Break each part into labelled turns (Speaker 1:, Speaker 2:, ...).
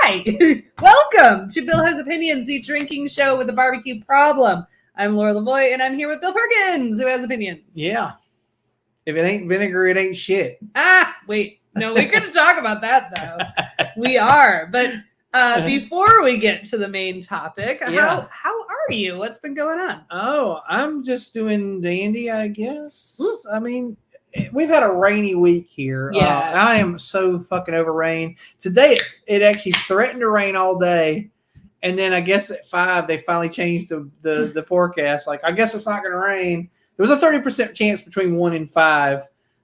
Speaker 1: Hi, welcome to Bill Has Opinions, the drinking show with a barbecue problem. I'm Laura Lavoie, and I'm here with Bill Perkins, who has opinions.
Speaker 2: Yeah. If it ain't vinegar, it ain't shit.
Speaker 1: Wait. No, we're going to talk about that, though. We are. But before we get to the main topic, how are you? What's been going on?
Speaker 2: Oh, I'm just doing dandy, I guess. I mean, we've had a rainy week here.
Speaker 1: Yes.
Speaker 2: I am so fucking over rain. Today, it actually threatened to rain all day. And then I guess at 5, they finally changed the forecast. Like, I guess it's not going to rain. There was a 30% chance between 1 and 5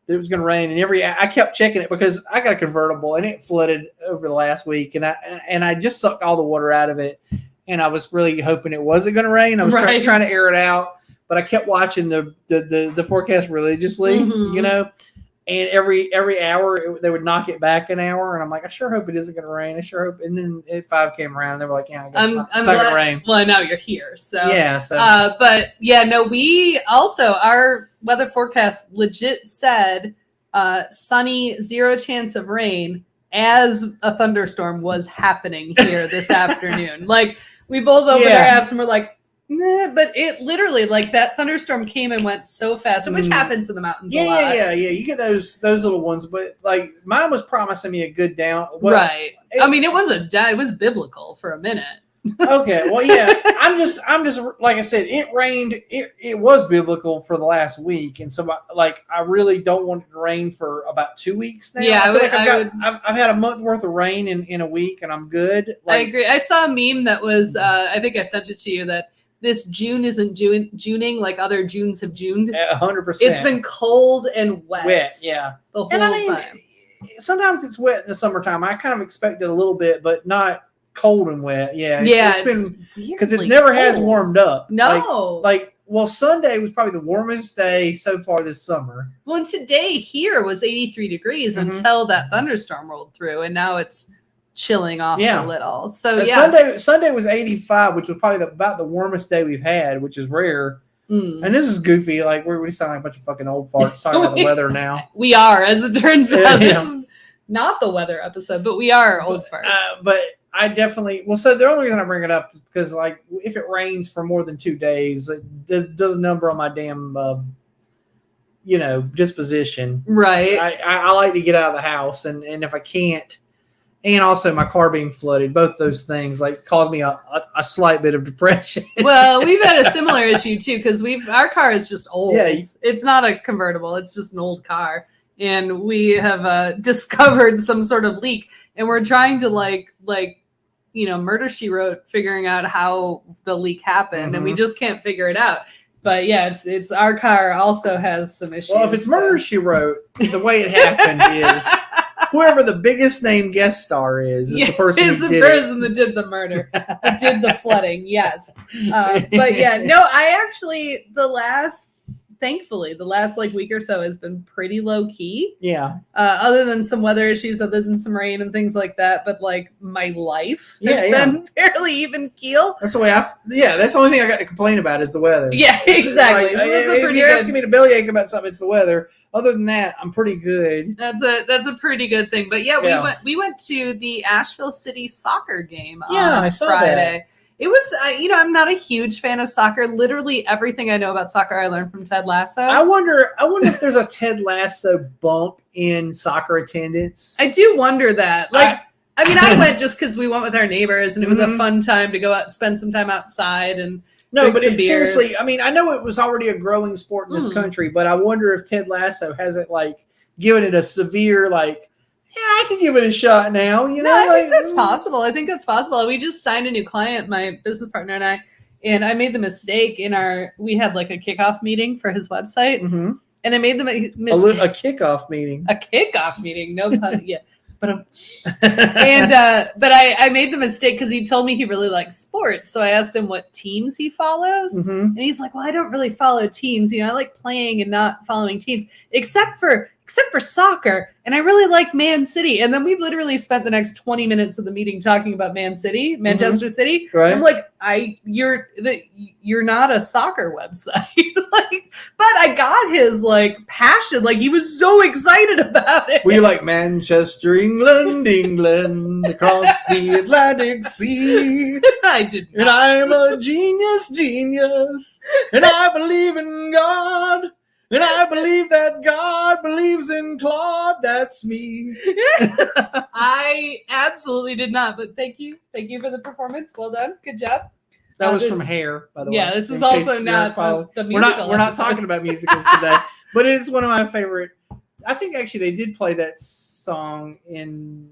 Speaker 2: that it was going to rain. And I kept checking it because I got a convertible and it flooded over the last week. And I just sucked all the water out of it. And I was really hoping it wasn't going to rain. I was trying to air it out. But I kept watching the forecast religiously, you know. And every hour they would knock it back an hour, and I'm like, I sure hope it isn't going to rain. I sure hope. And then at 5 came around, and they were like, yeah, I guess it's not going to rain.
Speaker 1: Well, now you're here, so
Speaker 2: yeah. So,
Speaker 1: but yeah, no, we also our weather forecast legit said sunny, 0 chance of rain as a thunderstorm was happening here this afternoon. Like we both opened our apps and we're like. Nah, but it literally, like, that thunderstorm came and went so fast, which happens in the mountains a lot.
Speaker 2: Yeah. You get those little ones, but, like, mine was promising me a good down. Well,
Speaker 1: right. I mean, it was biblical for a minute.
Speaker 2: Okay, well, yeah, I'm just like I said, it rained. It was biblical for the last week, and so like I really don't want it to rain for about 2 weeks now.
Speaker 1: Yeah,
Speaker 2: I've had a month worth of rain in a week, and I'm good.
Speaker 1: Like, I agree. I saw a meme that was I think I sent it to you that. This June isn't Juning like other Junes have Juned.
Speaker 2: 100%.
Speaker 1: It's been cold and wet.
Speaker 2: Yeah.
Speaker 1: The whole time.
Speaker 2: Sometimes it's wet in the summertime. I kind of expected a little bit, but not cold and wet. Yeah.
Speaker 1: It's
Speaker 2: been because it never has warmed up.
Speaker 1: No.
Speaker 2: Well, Sunday was probably the warmest day so far this summer.
Speaker 1: Well, and today here was 83 degrees until that thunderstorm rolled through, and now it's chilling off a little. So
Speaker 2: Sunday was 85, which was probably about the warmest day we've had, which is rare. And this is goofy. Like we sound like a bunch of fucking old farts talking about the weather now.
Speaker 1: We are, as it turns out. This is not the weather episode, but we are old farts.
Speaker 2: But I definitely so the only reason I bring it up is because like if it rains for more than 2 days, it does a number on my damn disposition.
Speaker 1: Right.
Speaker 2: I like to get out of the house, and if I can't. And also my car being flooded. Both those things like caused me a slight bit of depression.
Speaker 1: Well, we've had a similar issue too because our car is just old. Yeah, it's not a convertible. It's just an old car. And we have discovered some sort of leak. And we're trying to Murder, She Wrote, figuring out how the leak happened. And we just can't figure it out. But yeah, it's our car also has some issues.
Speaker 2: Well, if it's Murder, She Wrote, the way it happened is... Whoever the biggest name guest star is the person who did
Speaker 1: that did the murder, that did the flooding. Yes, but yeah, no. I actually thankfully the last week or so has been pretty low key.
Speaker 2: Yeah.
Speaker 1: Other than some weather issues, other than some rain and things like that, but like my life has been fairly even keel.
Speaker 2: That's the way that's the only thing I got to complain about is the weather.
Speaker 1: Yeah, exactly.
Speaker 2: If you're asking me to bellyache about something, it's the weather. Other than that, I'm pretty good.
Speaker 1: That's a pretty good thing. But yeah, we went to the Asheville City soccer game on
Speaker 2: I saw
Speaker 1: Friday.
Speaker 2: That.
Speaker 1: It was, I'm not a huge fan of soccer. Literally everything I know about soccer, I learned from Ted Lasso.
Speaker 2: I wonder if there's a Ted Lasso bump in soccer attendance.
Speaker 1: I do wonder that. I went just because we went with our neighbors, and it was a fun time to go out, spend some time outside, and drink some beers.
Speaker 2: Seriously, I know it was already a growing sport in this country, but I wonder if Ted Lasso hasn't given it a severe yeah, I can give it a shot now.
Speaker 1: I think that's possible. We just signed a new client, my business partner and I, and I made the mistake we had a kickoff meeting for his website, and I made the mistake.
Speaker 2: A kickoff meeting.
Speaker 1: A kickoff meeting, no pun. Yeah, but I made the mistake because he told me he really likes sports, so I asked him what teams he follows, and he's like, "Well, I don't really follow teams. I like playing and not following teams, except for except for soccer. And I really like Man City. And then we literally spent the next 20 minutes of the meeting talking about Man City, Manchester City.
Speaker 2: Right.
Speaker 1: I'm like, you're not a soccer website. Like, but I got his like passion. Like he was so excited about it.
Speaker 2: We like Manchester, England, England, across the Atlantic Sea.
Speaker 1: I did not.
Speaker 2: And I'm a genius. And I believe in God. And I believe that God believes in Claude. That's me.
Speaker 1: I absolutely did not, but thank you. Thank you for the performance. Well done. Good job.
Speaker 2: That was from Hair, by the way.
Speaker 1: Yeah, this is also not the musical.
Speaker 2: We're not talking about musicals today, but it is one of my favorite. I think actually they did play that song in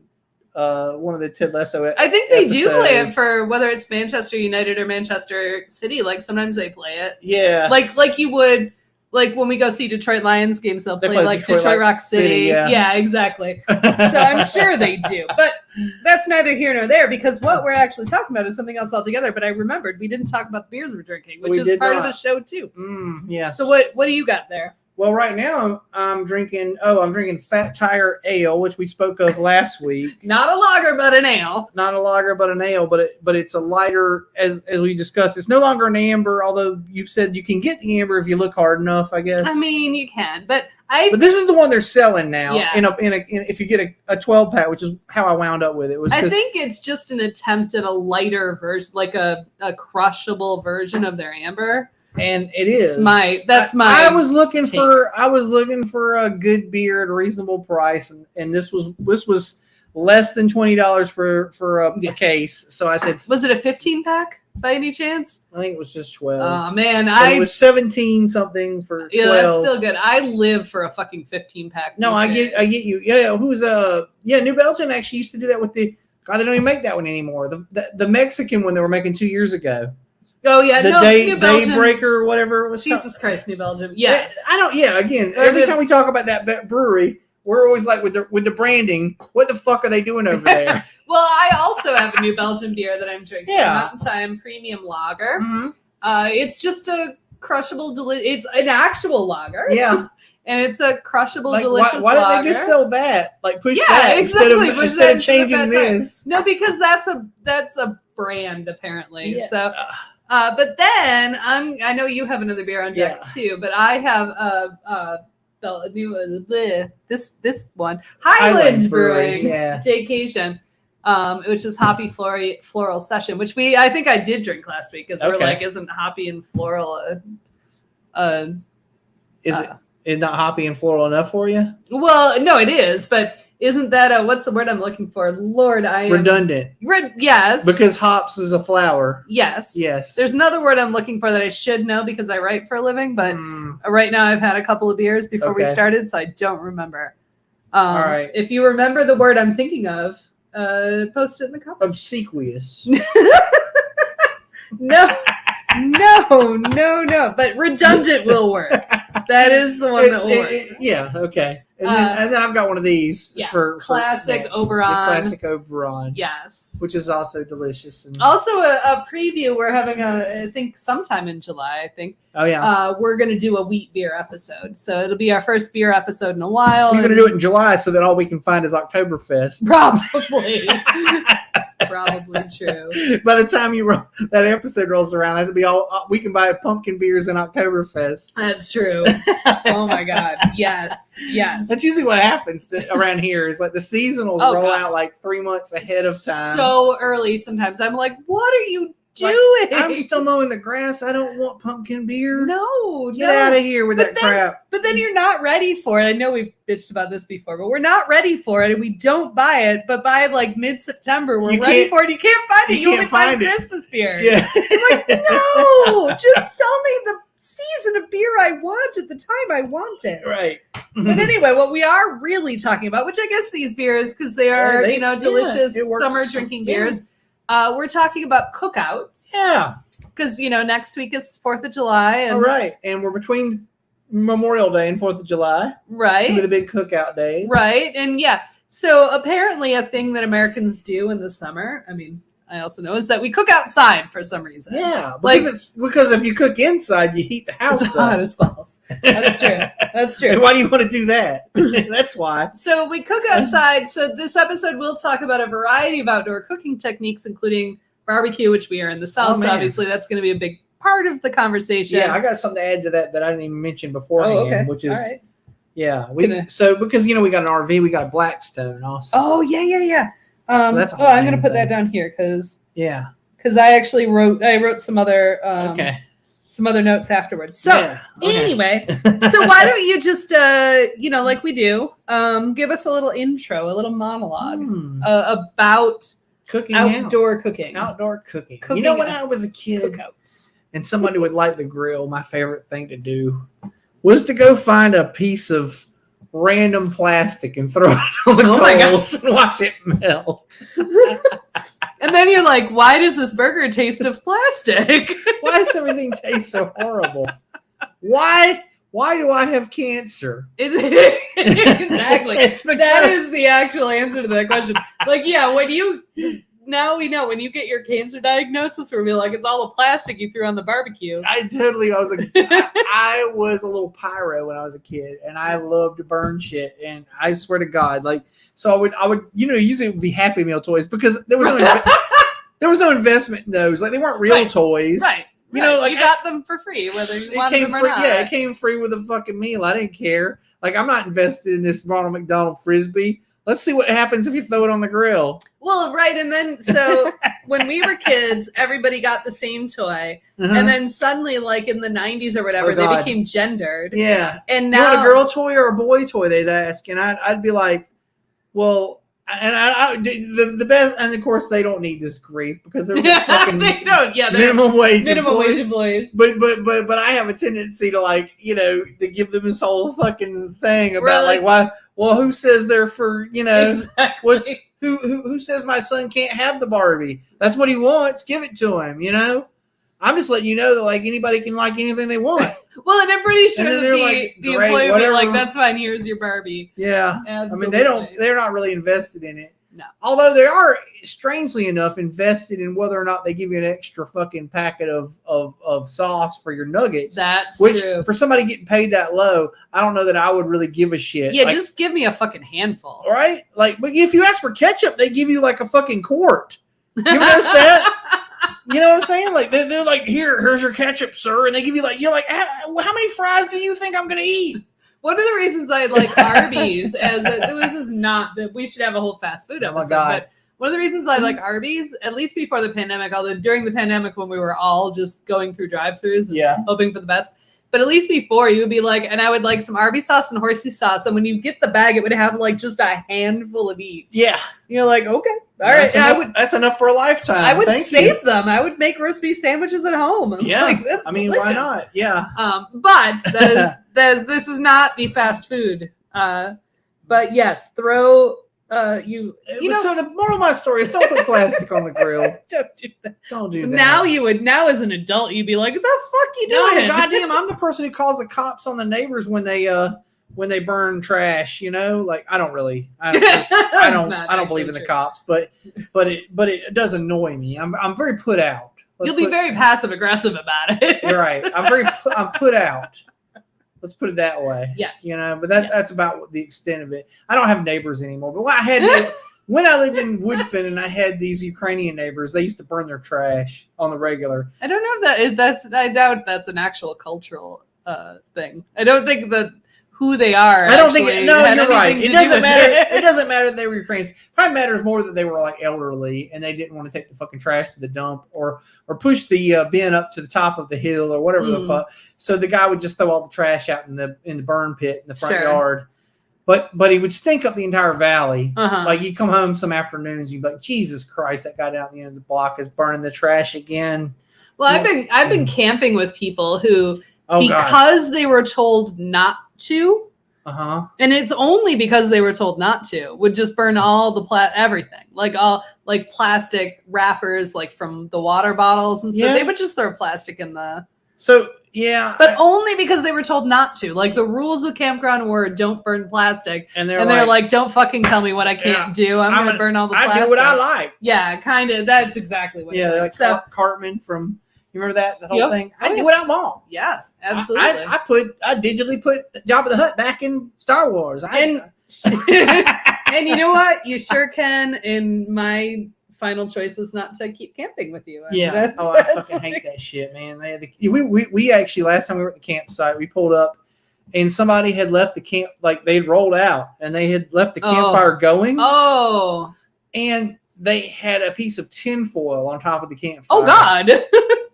Speaker 2: one of the Ted Lasso episodes.
Speaker 1: I think they do play it for whether it's Manchester United or Manchester City. Like sometimes they play it.
Speaker 2: Yeah.
Speaker 1: Like you would. Like when we go see Detroit Lions games, they'll play like Detroit Rock City. Yeah, exactly. So I'm sure they do. But that's neither here nor there because what we're actually talking about is something else altogether. But I remembered we didn't talk about the beers we're drinking, which is part of the show too.
Speaker 2: Yes.
Speaker 1: So what do you got there?
Speaker 2: Well, right now I'm drinking Fat Tire Ale, which we spoke of last week.
Speaker 1: Not a lager, but an ale.
Speaker 2: Not a lager, but an ale. But it's a lighter, as we discussed. It's no longer an amber, although you said you can get the amber if you look hard enough. I guess.
Speaker 1: I mean, you can, but
Speaker 2: this is the one they're selling now.
Speaker 1: Yeah.
Speaker 2: If you get a 12 pack, which is how I wound up with it.
Speaker 1: I think it's just an attempt at a lighter version, like a crushable version of their amber.
Speaker 2: And it is.
Speaker 1: That's my.
Speaker 2: I was looking for a good beer at a reasonable price, and this was less than $20 for a case. So I said,
Speaker 1: was it a 15 pack by any chance?
Speaker 2: I think it was just 12.
Speaker 1: Oh man,
Speaker 2: it was 17 something for 12.
Speaker 1: Yeah, that's still good. I live for a fucking 15 pack.
Speaker 2: No, I get you. Yeah, New Belgium actually used to do that with the. God, they don't even make that one anymore. The Mexican one they were making 2 years ago.
Speaker 1: Oh yeah,
Speaker 2: Daybreaker or whatever it was.
Speaker 1: Jesus Christ, New Belgium. Yes,
Speaker 2: Again, every time we talk about that brewery, we're always like with the branding. What the fuck are they doing over there?
Speaker 1: Well, I also have a New Belgium beer that I'm drinking.
Speaker 2: Yeah.
Speaker 1: Mountain Time Premium Lager.
Speaker 2: Mm-hmm.
Speaker 1: It's just a crushable. It's an actual lager.
Speaker 2: Yeah.
Speaker 1: And it's a crushable, delicious
Speaker 2: why
Speaker 1: lager.
Speaker 2: Why don't they just sell that? Like push that exactly. instead of changing this.
Speaker 1: No, because that's a brand apparently.
Speaker 2: Yeah.
Speaker 1: So. But then I know you have another beer on deck too, but I have this one Highland Brewing Daycation, which is Hoppy Floral Session, which I think I did drink last week because we're like, isn't hoppy and floral
Speaker 2: is not hoppy and floral enough for you?
Speaker 1: Well, no, it is, but. Isn't that what's the word I'm looking for? Lord, I am
Speaker 2: redundant.
Speaker 1: Yes.
Speaker 2: Because hops is a flower.
Speaker 1: Yes.
Speaker 2: Yes.
Speaker 1: There's another word I'm looking for that I should know because I write for a living, but right now I've had a couple of beers before we started, so I don't remember.
Speaker 2: All right.
Speaker 1: If you remember the word I'm thinking of, post it in the comments.
Speaker 2: Obsequious.
Speaker 1: No. But redundant will work. That is the one that will work.
Speaker 2: Okay. And then I've got one of these for
Speaker 1: classic Oberon.
Speaker 2: The classic Oberon.
Speaker 1: Yes.
Speaker 2: Which is also delicious. And
Speaker 1: also a preview. We're having I think sometime in July, I think.
Speaker 2: Oh, yeah.
Speaker 1: We're going to do a wheat beer episode. So it'll be our first beer episode in a while.
Speaker 2: We're going to do it in July so that all we can find is Oktoberfest.
Speaker 1: Probably. That's probably true.
Speaker 2: By the time that episode rolls around, that'll be all we can buy pumpkin beers and Oktoberfest.
Speaker 1: That's true. Oh, my God. Yes.
Speaker 2: That's usually what happens around here is like the season will roll out like 3 months ahead of time.
Speaker 1: So early sometimes. I'm like, what are you doing?
Speaker 2: I'm still mowing the grass. I don't want pumpkin beer.
Speaker 1: No.
Speaker 2: Get out of here with crap.
Speaker 1: But then you're not ready for it. I know we've bitched about this before, but we're not ready for it and we don't buy it. But by like mid-September, we're ready for it. You can't find it. You only find Christmas beer.
Speaker 2: Yeah.
Speaker 1: I'm like, no, just sell me the season of beer I want at the time I want it.
Speaker 2: Right.
Speaker 1: But anyway, what we are really talking about, which I guess these beers, because they are, delicious summer drinking beers, we're talking about Cookouts.
Speaker 2: Yeah.
Speaker 1: Because, next week is 4th of July.
Speaker 2: All right. And we're between Memorial Day and 4th of July.
Speaker 1: Right.
Speaker 2: Two of the big cookout days.
Speaker 1: Right. And so apparently a thing that Americans do in the summer, I mean, I also know is that we cook outside for some reason.
Speaker 2: Yeah, because if you cook inside, you heat the house
Speaker 1: it's hot as balls. That's true. That's true.
Speaker 2: And why do you want to do that? That's why.
Speaker 1: So we cook outside. So this episode we'll talk about a variety of outdoor cooking techniques, including barbecue, which we are in the South. So obviously that's going to be a big part of the conversation.
Speaker 2: Yeah, I got something to add to that I didn't even mention beforehand, which is because we got an RV, we got a Blackstone also.
Speaker 1: Oh yeah. So that's I'm going to put that down here because I actually wrote some other notes afterwards. So anyway, so why don't you just like we do, give us a little intro, a little monologue about cooking, outdoor cooking.
Speaker 2: You know, when I was a kid, Cookouts. And somebody would light the grill, my favorite thing to do was to go find a piece of random plastic and throw it on the coals and watch it melt.
Speaker 1: And then you're like, why does this burger taste of plastic?
Speaker 2: Why does everything taste so horrible? Why do I have cancer?
Speaker 1: Exactly. That is the actual answer to that question. Like, now we know when you get your cancer diagnosis, we'll be like, it's all the plastic you threw on the barbecue.
Speaker 2: I was a little pyro when I was a kid, and I loved to burn shit. And I swear to God, so I would, usually it would be Happy Meal toys because there was no investment in those. Like, they weren't real toys.
Speaker 1: Right. You got them for free, whether you wanted them or not.
Speaker 2: Yeah, it came free with a fucking meal. I didn't care. Like, I'm not invested in this Ronald McDonald Frisbee. Let's see what happens if you throw it on the grill.
Speaker 1: Well, right. And then, so when we were kids, everybody got the same toy. And then suddenly, like in the 90s or whatever, they became gendered.
Speaker 2: Yeah.
Speaker 1: And now,
Speaker 2: you want a girl toy or a boy toy, they'd ask. And I'd be like, well, and the best, and of course they don't need this grief because they're just fucking
Speaker 1: they don't. Yeah,
Speaker 2: minimum wage
Speaker 1: employees.
Speaker 2: But I have a tendency to to give them this whole fucking thing about why. Well, who says they're for
Speaker 1: exactly.
Speaker 2: Who says my son can't have the Barbie? That's what he wants. Give it to him. I'm just letting you know that anybody can like anything they want.
Speaker 1: Well, and I'm pretty sure that the employee will be like, that's fine, here's your Barbie.
Speaker 2: Yeah.
Speaker 1: Absolutely.
Speaker 2: I mean, they're not really invested in it.
Speaker 1: No.
Speaker 2: Although they are, strangely enough, invested in whether or not they give you an extra fucking packet of sauce for your nuggets.
Speaker 1: That's
Speaker 2: true. Which, for somebody getting paid that low, I don't know that I would really give a shit.
Speaker 1: Yeah, just give me a fucking handful.
Speaker 2: Right? But if you ask for ketchup, they give you a fucking quart. You ever notice that? You know what I'm saying? They're like, here's your ketchup, sir. And they give you how many fries do you think I'm going to eat?
Speaker 1: One of the reasons I like Arby's this is not that we should have a whole fast food episode, but one of the reasons I like Arby's, at least before the pandemic, although during the pandemic when we were all just going through drive-thrus and hoping for the best, but at least before you would be like, and I would like some Arby's sauce and horsey sauce, and when you get the bag, it would have just a handful of each.
Speaker 2: Yeah.
Speaker 1: You're like, okay. All right,
Speaker 2: that's enough for a lifetime.
Speaker 1: I would save them. I would make roast beef sandwiches at home.
Speaker 2: Yeah,
Speaker 1: delicious.
Speaker 2: Why not? Yeah.
Speaker 1: But this is not the fast food. But yes, throw you.
Speaker 2: So the moral of my story is don't put plastic on the grill.
Speaker 1: Don't do that.
Speaker 2: Don't do that.
Speaker 1: Now as an adult, you'd be like, what the fuck you doing?
Speaker 2: No, goddamn, I'm the person who calls the cops on the neighbors when they burn trash, I don't believe in the cops, but it does annoy me. I'm very put out.
Speaker 1: You'll be very passive aggressive about it.
Speaker 2: You're right. I'm put out. Let's put it that way.
Speaker 1: Yes.
Speaker 2: But that's about the extent of it. I don't have neighbors anymore, but when I lived in Woodfin and I had these Ukrainian neighbors, they used to burn their trash on the regular.
Speaker 1: I don't know if I doubt that's an actual cultural thing. I don't think that who they are.
Speaker 2: I don't think. No, you're right. It doesn't matter. It doesn't matter that they were Ukrainians. Probably matters more that they were elderly and they didn't want to take the fucking trash to the dump or push the bin up to the top of the hill or whatever the fuck. So the guy would just throw all the trash out in the burn pit in the front yard. But he would stink up the entire valley. You come home some afternoons, you'd be like, Jesus Christ, that guy down at the end of the block is burning the trash again.
Speaker 1: Well, I've been camping with people who because they were told not to, and it's only because they were told not to, would just burn all the everything, all plastic wrappers, from the water bottles and stuff. They would just throw plastic in the
Speaker 2: So yeah,
Speaker 1: but only because they were told not to. Like the rules of the campground were don't burn plastic, and they're like, don't fucking tell me what I can't do. I'm gonna burn all the plastic.
Speaker 2: I do what I like.
Speaker 1: Yeah, kind of. That's exactly what.
Speaker 2: Yeah,
Speaker 1: it
Speaker 2: was. Like so, Cartman from. You remember that whole thing? I do what I want.
Speaker 1: Yeah, absolutely.
Speaker 2: I digitally put Jabba the Hutt back in Star Wars.
Speaker 1: And you know what? You sure can. And my final choice is not to keep camping with you.
Speaker 2: I fucking hate that shit, man. We actually last time we were at the campsite, we pulled up and somebody had left the camp, like they'd rolled out and they had left the campfire going.
Speaker 1: Oh,
Speaker 2: and they had a piece of tinfoil on top of the campfire.
Speaker 1: Oh God.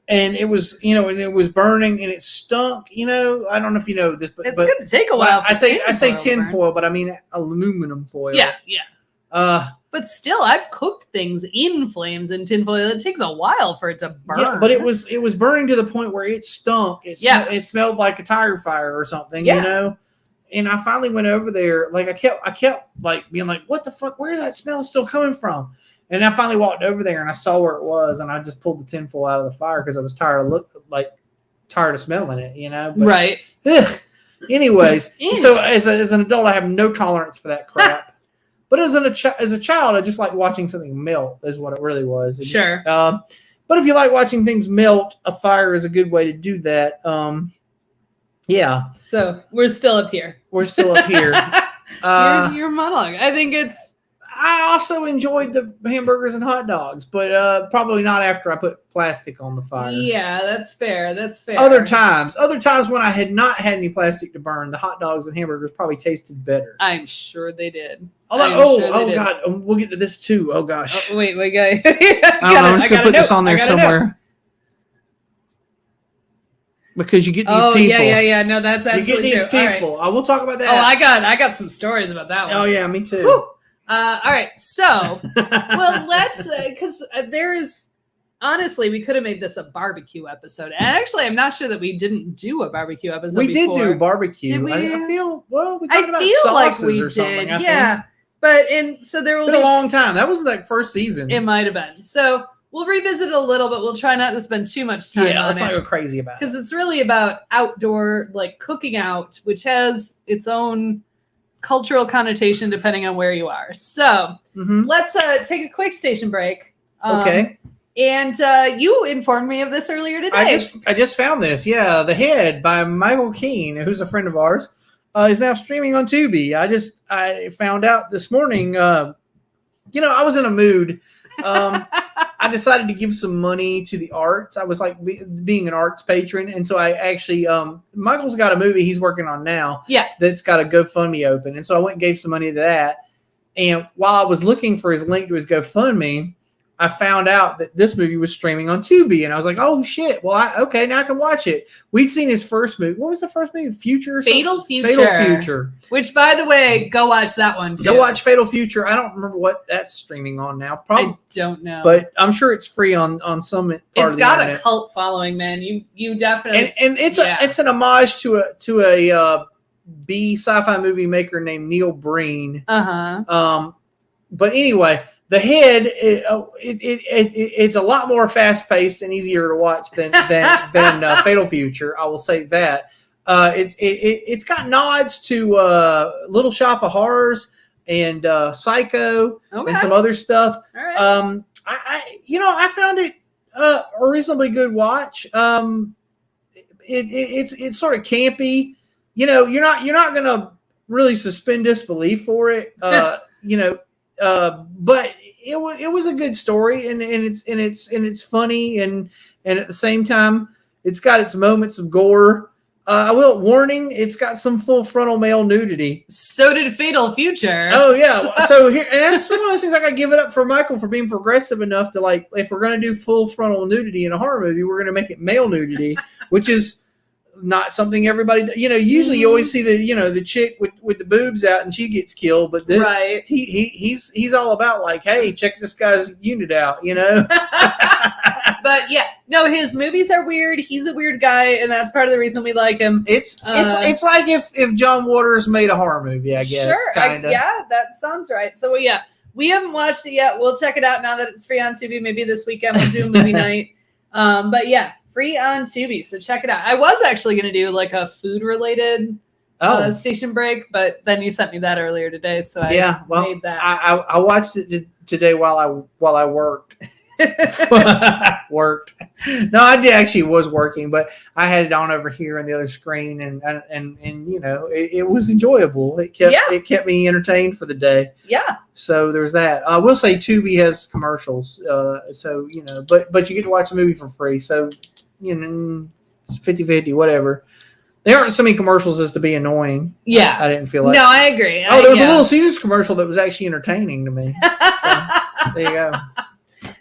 Speaker 2: And it was, and it was burning and it stunk, I don't know if you know this, but
Speaker 1: it's going to take a while.
Speaker 2: I say tinfoil, but I mean aluminum foil.
Speaker 1: Yeah. But still, I've cooked things in flames and tinfoil. It takes a while for it to burn.
Speaker 2: Yeah, but it was burning to the point where it stunk. It smelled like a tire fire or something, And I finally went over there. Like I kept like being like, what the fuck? Where is that smell still coming from? And I finally walked over there and I saw where it was, and I just pulled the tinfoil out of the fire because I was tired of smelling it, But,
Speaker 1: right.
Speaker 2: Anyways, so as an adult, I have no tolerance for that crap. But as a child, I just like watching something melt. Is what it really was.
Speaker 1: Sure.
Speaker 2: But if you like watching things melt, a fire is a good way to do that. Yeah.
Speaker 1: So we're still up here. Your monologue. I think it's.
Speaker 2: I also enjoyed the hamburgers and hot dogs, but probably not after I put plastic on the fire.
Speaker 1: Yeah, that's fair.
Speaker 2: Other times when I had not had any plastic to burn, the hot dogs and hamburgers probably tasted better.
Speaker 1: I'm sure they did.
Speaker 2: God, we'll get to this too. Oh gosh.
Speaker 1: Oh, wait, guy.
Speaker 2: I'm just gonna put this on there somewhere. Because you get these people.
Speaker 1: Yeah. No, that's absolutely
Speaker 2: You get these people. Right. We'll talk about that.
Speaker 1: Oh, I got some stories about that one.
Speaker 2: Oh yeah, me too.
Speaker 1: Woo! All right, so let's because there's honestly we could have made this a barbecue episode, and actually I'm not sure that we didn't do a barbecue episode.
Speaker 2: We did do barbecue.
Speaker 1: Did we?
Speaker 2: I feel we talked about sauces like we or something.
Speaker 1: Did. Yeah, but so there will
Speaker 2: be a long time. That was like first season.
Speaker 1: It might have been. So we'll revisit it a little, but we'll try not to spend too much time.
Speaker 2: Yeah, let's
Speaker 1: not
Speaker 2: go crazy about it
Speaker 1: because it's really about outdoor cooking out, which has its own cultural connotation depending on where you are. So let's take a quick station break.
Speaker 2: Okay.
Speaker 1: And you informed me of this earlier today.
Speaker 2: I just found this. Yeah, The Head by Michael Keane, who's a friend of ours, is now streaming on Tubi. I found out this morning. I was in a mood. I decided to give some money to the arts. I was like being an arts patron. And so I actually, Michael's got a movie he's working on now.
Speaker 1: Yeah.
Speaker 2: That's got a GoFundMe open. And so I went and gave some money to that. And while I was looking for his link to his GoFundMe, I found out that this movie was streaming on Tubi, and I was like, "Oh shit! Well, now I can watch it." We'd seen his first movie. What was the first movie? Fatal Future.
Speaker 1: Which, by the way, go watch that one too.
Speaker 2: Go watch Fatal Future. I don't remember what that's streaming on now. Probably
Speaker 1: I don't know,
Speaker 2: but I'm sure it's free on some part
Speaker 1: it's
Speaker 2: of the
Speaker 1: got
Speaker 2: internet.
Speaker 1: A cult following, man. You definitely
Speaker 2: and it's an homage to a B sci-fi movie maker named Neil Breen. But anyway. The Head, it's a lot more fast-paced and easier to watch than Fatal Future. I will say that. It's got nods to Little Shop of Horrors and Psycho and some other stuff.
Speaker 1: All right.
Speaker 2: I found it a reasonably good watch. It's sort of campy. You're not gonna really suspend disbelief for it. But it was a good story, and it's funny, and at the same time, it's got its moments of gore. Warning, it's got some full frontal male nudity.
Speaker 1: So did Fatal Future.
Speaker 2: Oh yeah. So here, and that's one of those things I gotta give it up for Michael for being progressive enough to if we're gonna do full frontal nudity in a horror movie, we're gonna make it male nudity, which is not something everybody, usually you always see the chick with the boobs out and she gets killed, but
Speaker 1: right.
Speaker 2: He's all about hey, check this guy's unit out,
Speaker 1: But yeah, no, his movies are weird. He's a weird guy, and that's part of the reason we like him.
Speaker 2: It's like if John Waters made a horror movie, I guess.
Speaker 1: Sure, yeah, that sounds right. So yeah, we haven't watched it yet. We'll check it out now that it's free on Tubi. Maybe this weekend we'll do a movie night. But yeah. free on Tubi. So check it out. I was actually going to do like a food related station break, but then you sent me that earlier today, so I made that.
Speaker 2: I watched it today while I worked. Worked. No, I was working, but I had it on over here on the other screen, and you know, it was enjoyable. It kept me entertained for the day.
Speaker 1: Yeah.
Speaker 2: So there's that. I will say Tubi has commercials, so you know, but you get to watch a movie for free. So you know, it's 50-50, whatever. There aren't so many commercials as to be annoying.
Speaker 1: Yeah.
Speaker 2: I didn't feel like.
Speaker 1: No, I agree.
Speaker 2: There was a Little Caesars commercial that was actually entertaining to me. So, there you go.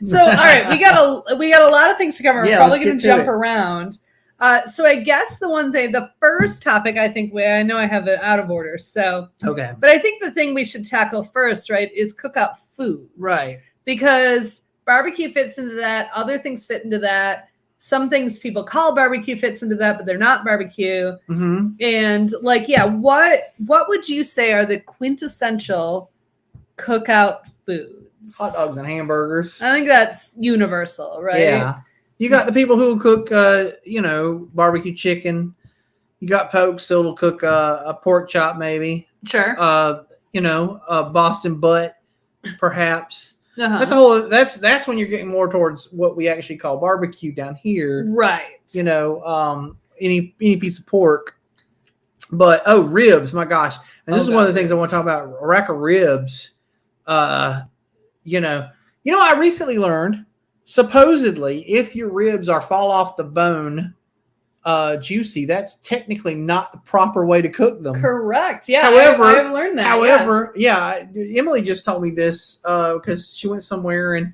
Speaker 1: So, all right, we got a lot of things to cover. We're probably going to jump around. So I guess the first topic, I know I have it out of order. So,
Speaker 2: okay.
Speaker 1: But I think the thing we should tackle first, right, is cookout foods.
Speaker 2: Right.
Speaker 1: Because barbecue fits into that. Other things fit into that. Some things people call barbecue fits into that, but they're not barbecue.
Speaker 2: Mm-hmm.
Speaker 1: And what would you say are the quintessential cookout foods?
Speaker 2: Hot dogs and hamburgers.
Speaker 1: I think that's universal, right?
Speaker 2: Yeah. You got the people who will cook, barbecue chicken. You got folks that'll cook a pork chop, maybe.
Speaker 1: Sure.
Speaker 2: Boston butt, perhaps.
Speaker 1: Uh-huh.
Speaker 2: That's when you're getting more towards what we actually call barbecue down here.
Speaker 1: Right.
Speaker 2: You know, any piece of pork. But ribs, my gosh. And this is one of the things I want to talk about. A rack of ribs. I recently learned, supposedly, if your ribs fall off the bone juicy, that's technically not the proper way to cook them.
Speaker 1: Correct. Yeah.
Speaker 2: However,
Speaker 1: I've learned that.
Speaker 2: However, Emily just told me this because she went somewhere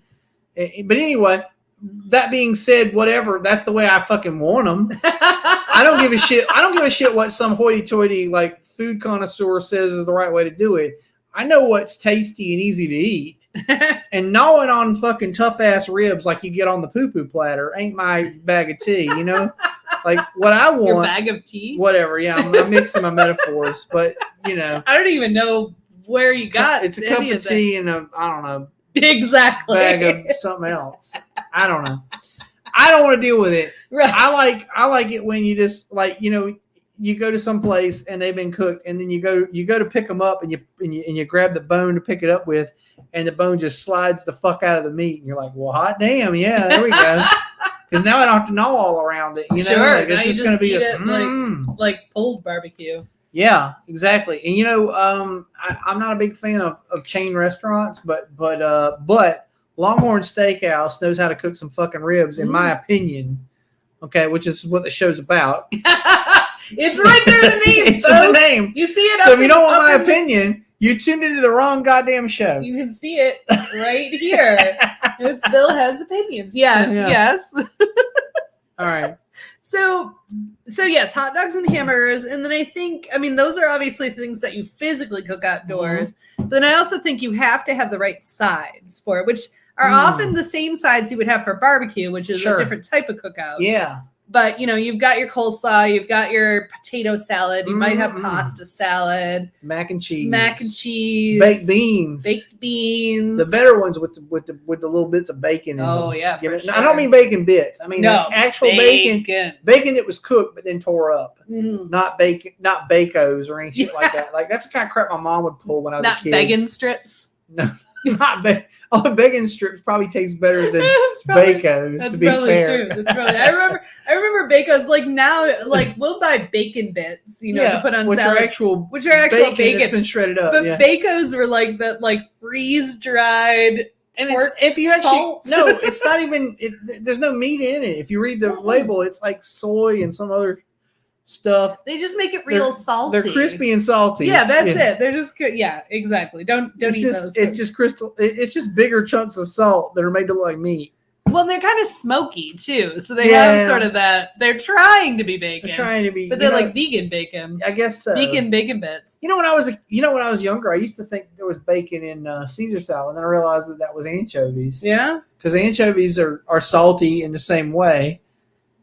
Speaker 2: but anyway, that being said, whatever, that's the way I fucking want them. I don't give a shit. I don't give a shit what some hoity-toity like food connoisseur says is the right way to do it. I know what's tasty and easy to eat. And gnawing on fucking tough ass ribs like you get on the poo-poo platter ain't my bag of tea, you know? Like what I want.
Speaker 1: Your bag of tea?
Speaker 2: Whatever, yeah. I'm mixing my metaphors, but you know.
Speaker 1: I don't even know where you got
Speaker 2: it's a cup of tea and I don't know.
Speaker 1: Exactly.
Speaker 2: Bag of something else. I don't know. I don't want to deal with it.
Speaker 1: Right.
Speaker 2: I like it when you just you go to some place and they've been cooked, and then you go to pick them up, and you grab the bone to pick it up with, and the bone just slides the fuck out of the meat, and you're like, well, hot damn, yeah, there we go. Because now I don't have to gnaw all around it. You know,
Speaker 1: sure,
Speaker 2: it's just going to be
Speaker 1: like pulled barbecue.
Speaker 2: Yeah, exactly. And I'm not a big fan of chain restaurants, but Longhorn Steakhouse knows how to cook some fucking ribs, in my opinion. Okay, which is what the show's about.
Speaker 1: It's right there in the name.
Speaker 2: It's in the name.
Speaker 1: You see it.
Speaker 2: So if you don't want my opinion, you tuned into the wrong goddamn show.
Speaker 1: You can see it right here. It's Bill has opinions. Yeah. Yes.
Speaker 2: All right.
Speaker 1: So yes, hot dogs and hamburgers, and then I think, those are obviously things that you physically cook outdoors. Mm-hmm. But then I also think you have to have the right sides for it, which are often the same sides you would have for barbecue, which is a different type of cookout.
Speaker 2: Yeah.
Speaker 1: But, you've got your coleslaw, you've got your potato salad, you might have pasta salad.
Speaker 2: Mac and cheese.
Speaker 1: Baked beans.
Speaker 2: The better ones with the little bits of bacon in them.
Speaker 1: Oh, yeah, for sure.
Speaker 2: I don't mean bacon bits. I mean actual bacon. Bacon that was cooked but then tore up. Mm-hmm. Not Bacos or any shit like that. Like, that's the kind of crap my mom would pull when I was a kid.
Speaker 1: Not bacon strips?
Speaker 2: No. Not bacon strips probably taste better than Bacos. To be fair,
Speaker 1: true. That's probably. I remember Bacos. Like now, we'll buy bacon bits, to put on salads, which are actual bacon
Speaker 2: that's been shredded up.
Speaker 1: But Bacos were like that, freeze dried.
Speaker 2: And if you actually it's not even. There's no meat in it. If you read the label, it's like soy and some other stuff.
Speaker 1: They just make it real salty.
Speaker 2: They're crispy and salty.
Speaker 1: Yeah, that's it. They're just exactly. Don't eat those.
Speaker 2: It's just It's just bigger chunks of salt that are made to look like meat.
Speaker 1: Well, they're kind of smoky too, so they have sort of that. They're trying to be bacon.
Speaker 2: They're trying to be,
Speaker 1: but they're like vegan bacon.
Speaker 2: I guess so.
Speaker 1: Vegan bacon bits.
Speaker 2: When I was younger, I used to think there was bacon in Caesar salad, and then I realized that was anchovies.
Speaker 1: Yeah,
Speaker 2: because anchovies are salty in the same way.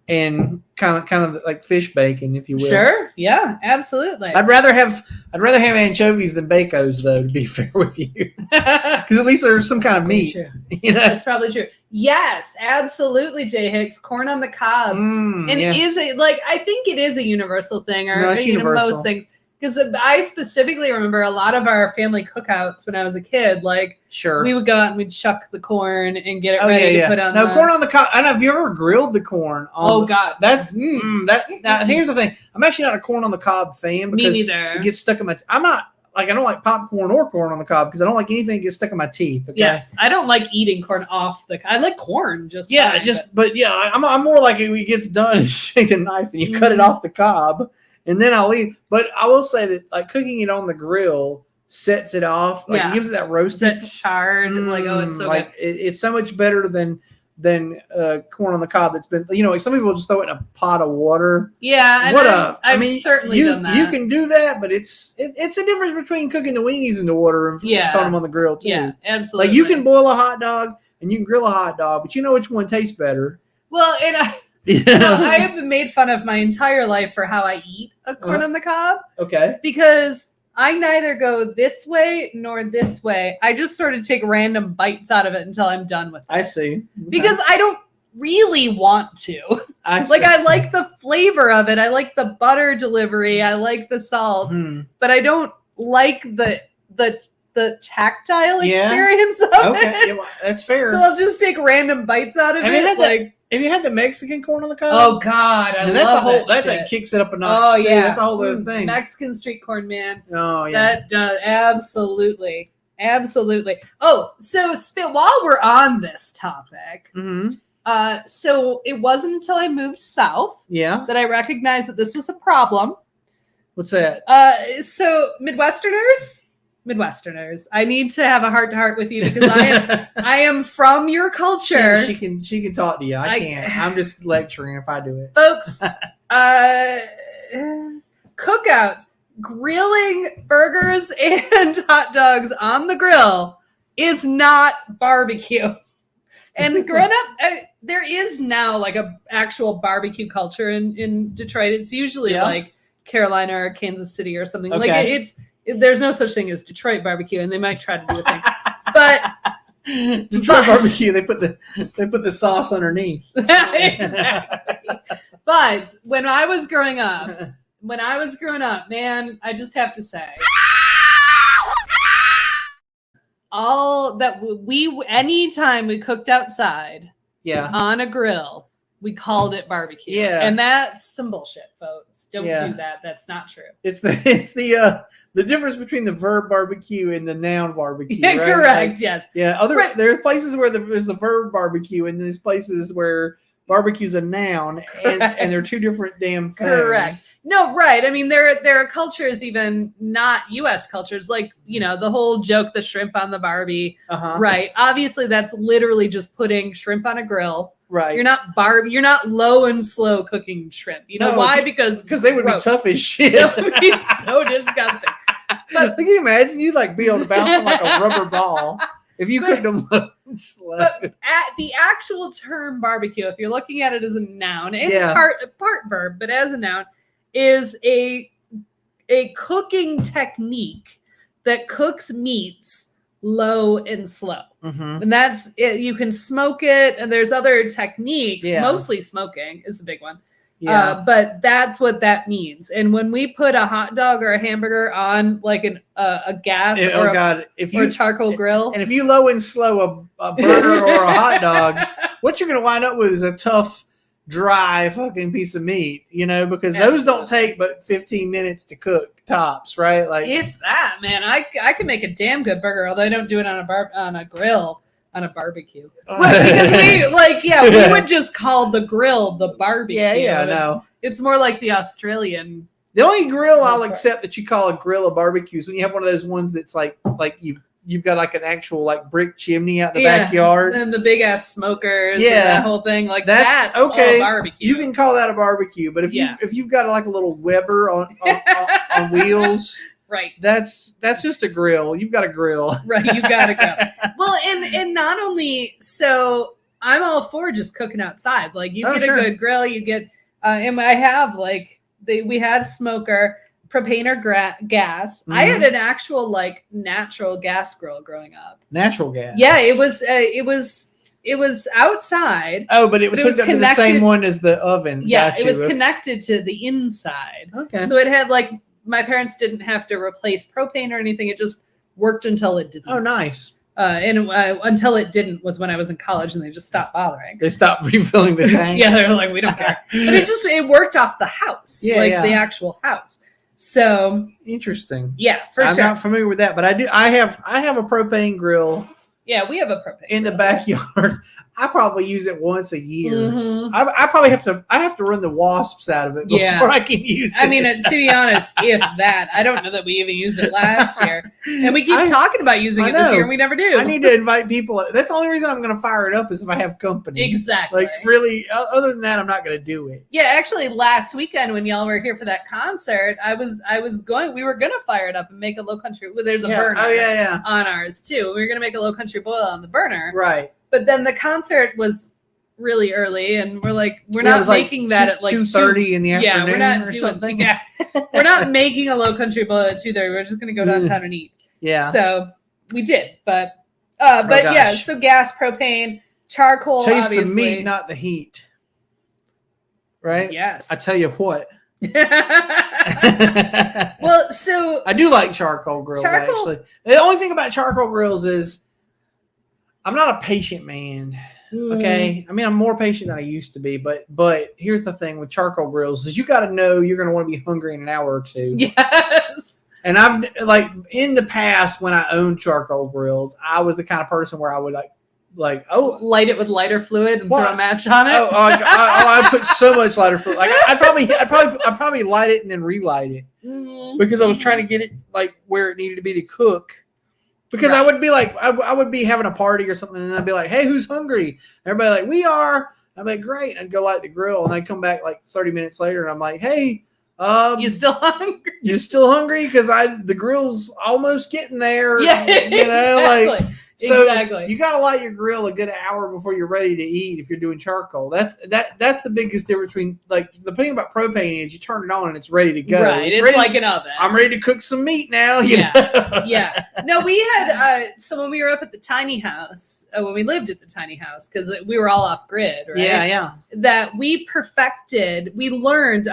Speaker 2: and kind of like fish bacon, if you will.
Speaker 1: Sure. Yeah, absolutely.
Speaker 2: I'd rather have anchovies than bacos, though, to be fair with you, because at least there's some kind of meat.
Speaker 1: True. That's probably true. Yes, absolutely, Jay Hicks. Corn on the cob, is it like I think it is a universal thing, or universal. Most things. Because I specifically remember a lot of our family cookouts when I was a kid. Like, we would go out and we'd chuck the corn and get it ready to put on.
Speaker 2: No, corn on the cob. I don't know if you ever grilled the corn.
Speaker 1: God,
Speaker 2: that's that. Now, here's the thing. I'm actually not a corn on the cob fan because
Speaker 1: me neither.
Speaker 2: It gets stuck in my. I'm not like I don't like popcorn or corn on the cob because I don't like anything that gets stuck in my teeth. Okay?
Speaker 1: Yes, I don't like eating corn off the. I like corn just.
Speaker 2: Yeah, fine, I'm more like it gets done and shake a knife and you cut it off the cob. And then I'll eat. But I will say that like cooking it on the grill sets it off. Like it gives it that roasted,
Speaker 1: that charred. It's so
Speaker 2: like
Speaker 1: good.
Speaker 2: It's so much better than corn on the cob that's been. Like some people just throw it in a pot of water.
Speaker 1: Yeah, I've certainly done that.
Speaker 2: You can do that, but it's a difference between cooking the weenies in the water and throwing them on the grill too.
Speaker 1: Yeah, absolutely.
Speaker 2: Like you can boil a hot dog and you can grill a hot dog, but you know which one tastes better.
Speaker 1: Well, so I have been made fun of my entire life for how I eat a corn on the cob.
Speaker 2: Okay.
Speaker 1: Because I neither go this way nor this way. I just sort of take random bites out of it until I'm done with it.
Speaker 2: I see. Okay.
Speaker 1: Because I don't really want to. I like the flavor of it. I like the butter delivery. I like the salt. But I don't like the tactile experience of it.
Speaker 2: Yeah, that's fair.
Speaker 1: So I'll just take random bites out of it.
Speaker 2: Have you had the Mexican corn on the cob?
Speaker 1: Oh God, I love that.
Speaker 2: That kicks it up a notch. Oh yeah, that's a whole other thing.
Speaker 1: Mexican street corn, man.
Speaker 2: Oh yeah,
Speaker 1: that does absolutely. Oh, so while we're on this topic, so it wasn't until I moved south, that I recognized that this was a problem.
Speaker 2: What's that?
Speaker 1: So Midwesterners, I need to have a heart-to-heart with you because I am from your culture.
Speaker 2: She can talk to you. I can't. I'm just lecturing if I do it.
Speaker 1: Folks, cookouts, grilling burgers and hot dogs on the grill is not barbecue. And growing up, there is now like a actual barbecue culture in Detroit. It's usually like Carolina or Kansas City or something.
Speaker 2: Okay.
Speaker 1: Like there's no such thing as Detroit barbecue, and they might try to do a thing, but
Speaker 2: Detroit barbecue, they put the sauce underneath.
Speaker 1: Exactly. But when I was growing up, man, I just have to say, anytime we cooked outside, on a grill, we called it barbecue. Yeah, and that's some bullshit, folks. Don't do that. That's not true.
Speaker 2: It's the difference between the verb barbecue and the noun barbecue.
Speaker 1: Yeah,
Speaker 2: right?
Speaker 1: Correct.
Speaker 2: Like,
Speaker 1: yes.
Speaker 2: Yeah. There are places where there's the verb barbecue, and there's places where barbecue's a noun, and they're two different damn things.
Speaker 1: Correct. No, right. I mean, there are cultures, even not U.S. cultures, like the whole joke, the shrimp on the Barbie. Right. Obviously, that's literally just putting shrimp on a grill.
Speaker 2: Right.
Speaker 1: You're not low and slow cooking shrimp. You know why? Because
Speaker 2: they would be tough as shit.
Speaker 1: That would be so disgusting.
Speaker 2: But can you imagine? You'd be able to bounce them like a rubber ball if you cooked them low and slow.
Speaker 1: But the actual term barbecue, if you're looking at it as a noun, and part verb, but as a noun, is a cooking technique that cooks meats low and slow. And that's it. You can smoke it, and there's other techniques. Mostly smoking is the big one. But that's what that means. And when we put a hot dog or a hamburger on like a gas or a charcoal grill,
Speaker 2: and if you low and slow a burger or a hot dog, what you're going to wind up with is a tough, dry fucking piece of meat, because those don't take but 15 minutes to cook tops, right? Like
Speaker 1: if that, man, I can make a damn good burger, although I don't do it on a grill. On a barbecue, right? Because we would just call the grill the barbecue.
Speaker 2: No,
Speaker 1: it's more like the Australian.
Speaker 2: The only grill I'll accept that you call a grill a barbecue is when you have one of those ones that's like you've got like an actual like brick chimney out in the backyard
Speaker 1: and the big ass smokers, and that whole thing. Like that's
Speaker 2: okay.
Speaker 1: All barbecue.
Speaker 2: You can call that a barbecue, but if you've got like a little Weber on wheels.
Speaker 1: Right.
Speaker 2: That's just a grill. You've got a grill.
Speaker 1: Right. You've got to go. Well, and not only so I'm all for just cooking outside. Like you get a good grill, you get, and I have like we had a smoker, propane or gas. Mm-hmm. I had an actual like natural gas grill growing up.
Speaker 2: Natural gas.
Speaker 1: Yeah, it was outside.
Speaker 2: Oh, but it was hooked up to the same one as the oven.
Speaker 1: Yeah, it was connected to the inside.
Speaker 2: Okay.
Speaker 1: So it had like, my parents didn't have to replace propane or anything. It just worked until it didn't.
Speaker 2: Oh, nice.
Speaker 1: And until it didn't was when I was in college, and they just stopped bothering.
Speaker 2: They stopped refilling the tank.
Speaker 1: Yeah, they're like, we don't care. But it worked off the house, the actual house. So
Speaker 2: interesting.
Speaker 1: Yeah, sure.
Speaker 2: I'm not familiar with that, but I have a propane grill.
Speaker 1: Yeah, we have a propane
Speaker 2: in the backyard. I probably use it once a year. Mm-hmm. I probably have to run the wasps out of it before I can use it.
Speaker 1: I mean, to be honest, if that, I don't know that we even used it last year, and we keep talking about using it this year, and we never do.
Speaker 2: I need to invite people. That's the only reason I'm going to fire it up is if I have company.
Speaker 1: Exactly.
Speaker 2: Like really, other than that, I'm not going to do it.
Speaker 1: Yeah, actually, last weekend when y'all were here for that concert, we were going to fire it up and make a low country. Well, there's a burner. On ours too. We were going to make a low country boil on the burner.
Speaker 2: Right.
Speaker 1: But then the concert was really early, and we're like, we're not making that at like
Speaker 2: 2:30 in the afternoon.
Speaker 1: Yeah, we're not doing
Speaker 2: something.
Speaker 1: Yeah, we're not making a low country boil at 2:30. We're just gonna go downtown and eat.
Speaker 2: Yeah.
Speaker 1: So we did, but yeah. So gas, propane, charcoal.
Speaker 2: Taste
Speaker 1: obviously.
Speaker 2: the meat, not the heat. Right.
Speaker 1: Yes.
Speaker 2: I tell you what.
Speaker 1: Well, so
Speaker 2: I do like charcoal grills. Actually, the only thing about charcoal grills is I'm not a patient man. Okay. I mean, I'm more patient than I used to be, but here's the thing with charcoal grills is you got to know you're going to want to be hungry in an hour or two.
Speaker 1: Yes.
Speaker 2: And I've like in the past when I owned charcoal grills, I was the kind of person where I would light
Speaker 1: it with lighter fluid and throw a match on it.
Speaker 2: I put so much lighter fluid. Like I'd probably light it and then relight it because I was trying to get it like where it needed to be to cook. Because I would be like, I would be having a party or something, and I'd be like, "Hey, who's hungry?" Everybody like, "We are." I'm like, "Great!" I'd go light the grill, and I'd come back like 30 minutes later, and I'm like, "Hey,
Speaker 1: you still hungry?
Speaker 2: You still hungry? Because the grill's almost getting there."
Speaker 1: Yeah, exactly.
Speaker 2: So you got to light your grill a good hour before you're ready to eat if you're doing charcoal. That's the biggest difference between like the thing about propane is you turn it on and it's ready to go.
Speaker 1: Right, it's like an oven.
Speaker 2: I'm ready to cook some meat now.
Speaker 1: Yeah. No, we had so when we were up at the tiny house, when we lived at the tiny house, because we were all off grid, right?
Speaker 2: Yeah.
Speaker 1: That we learned.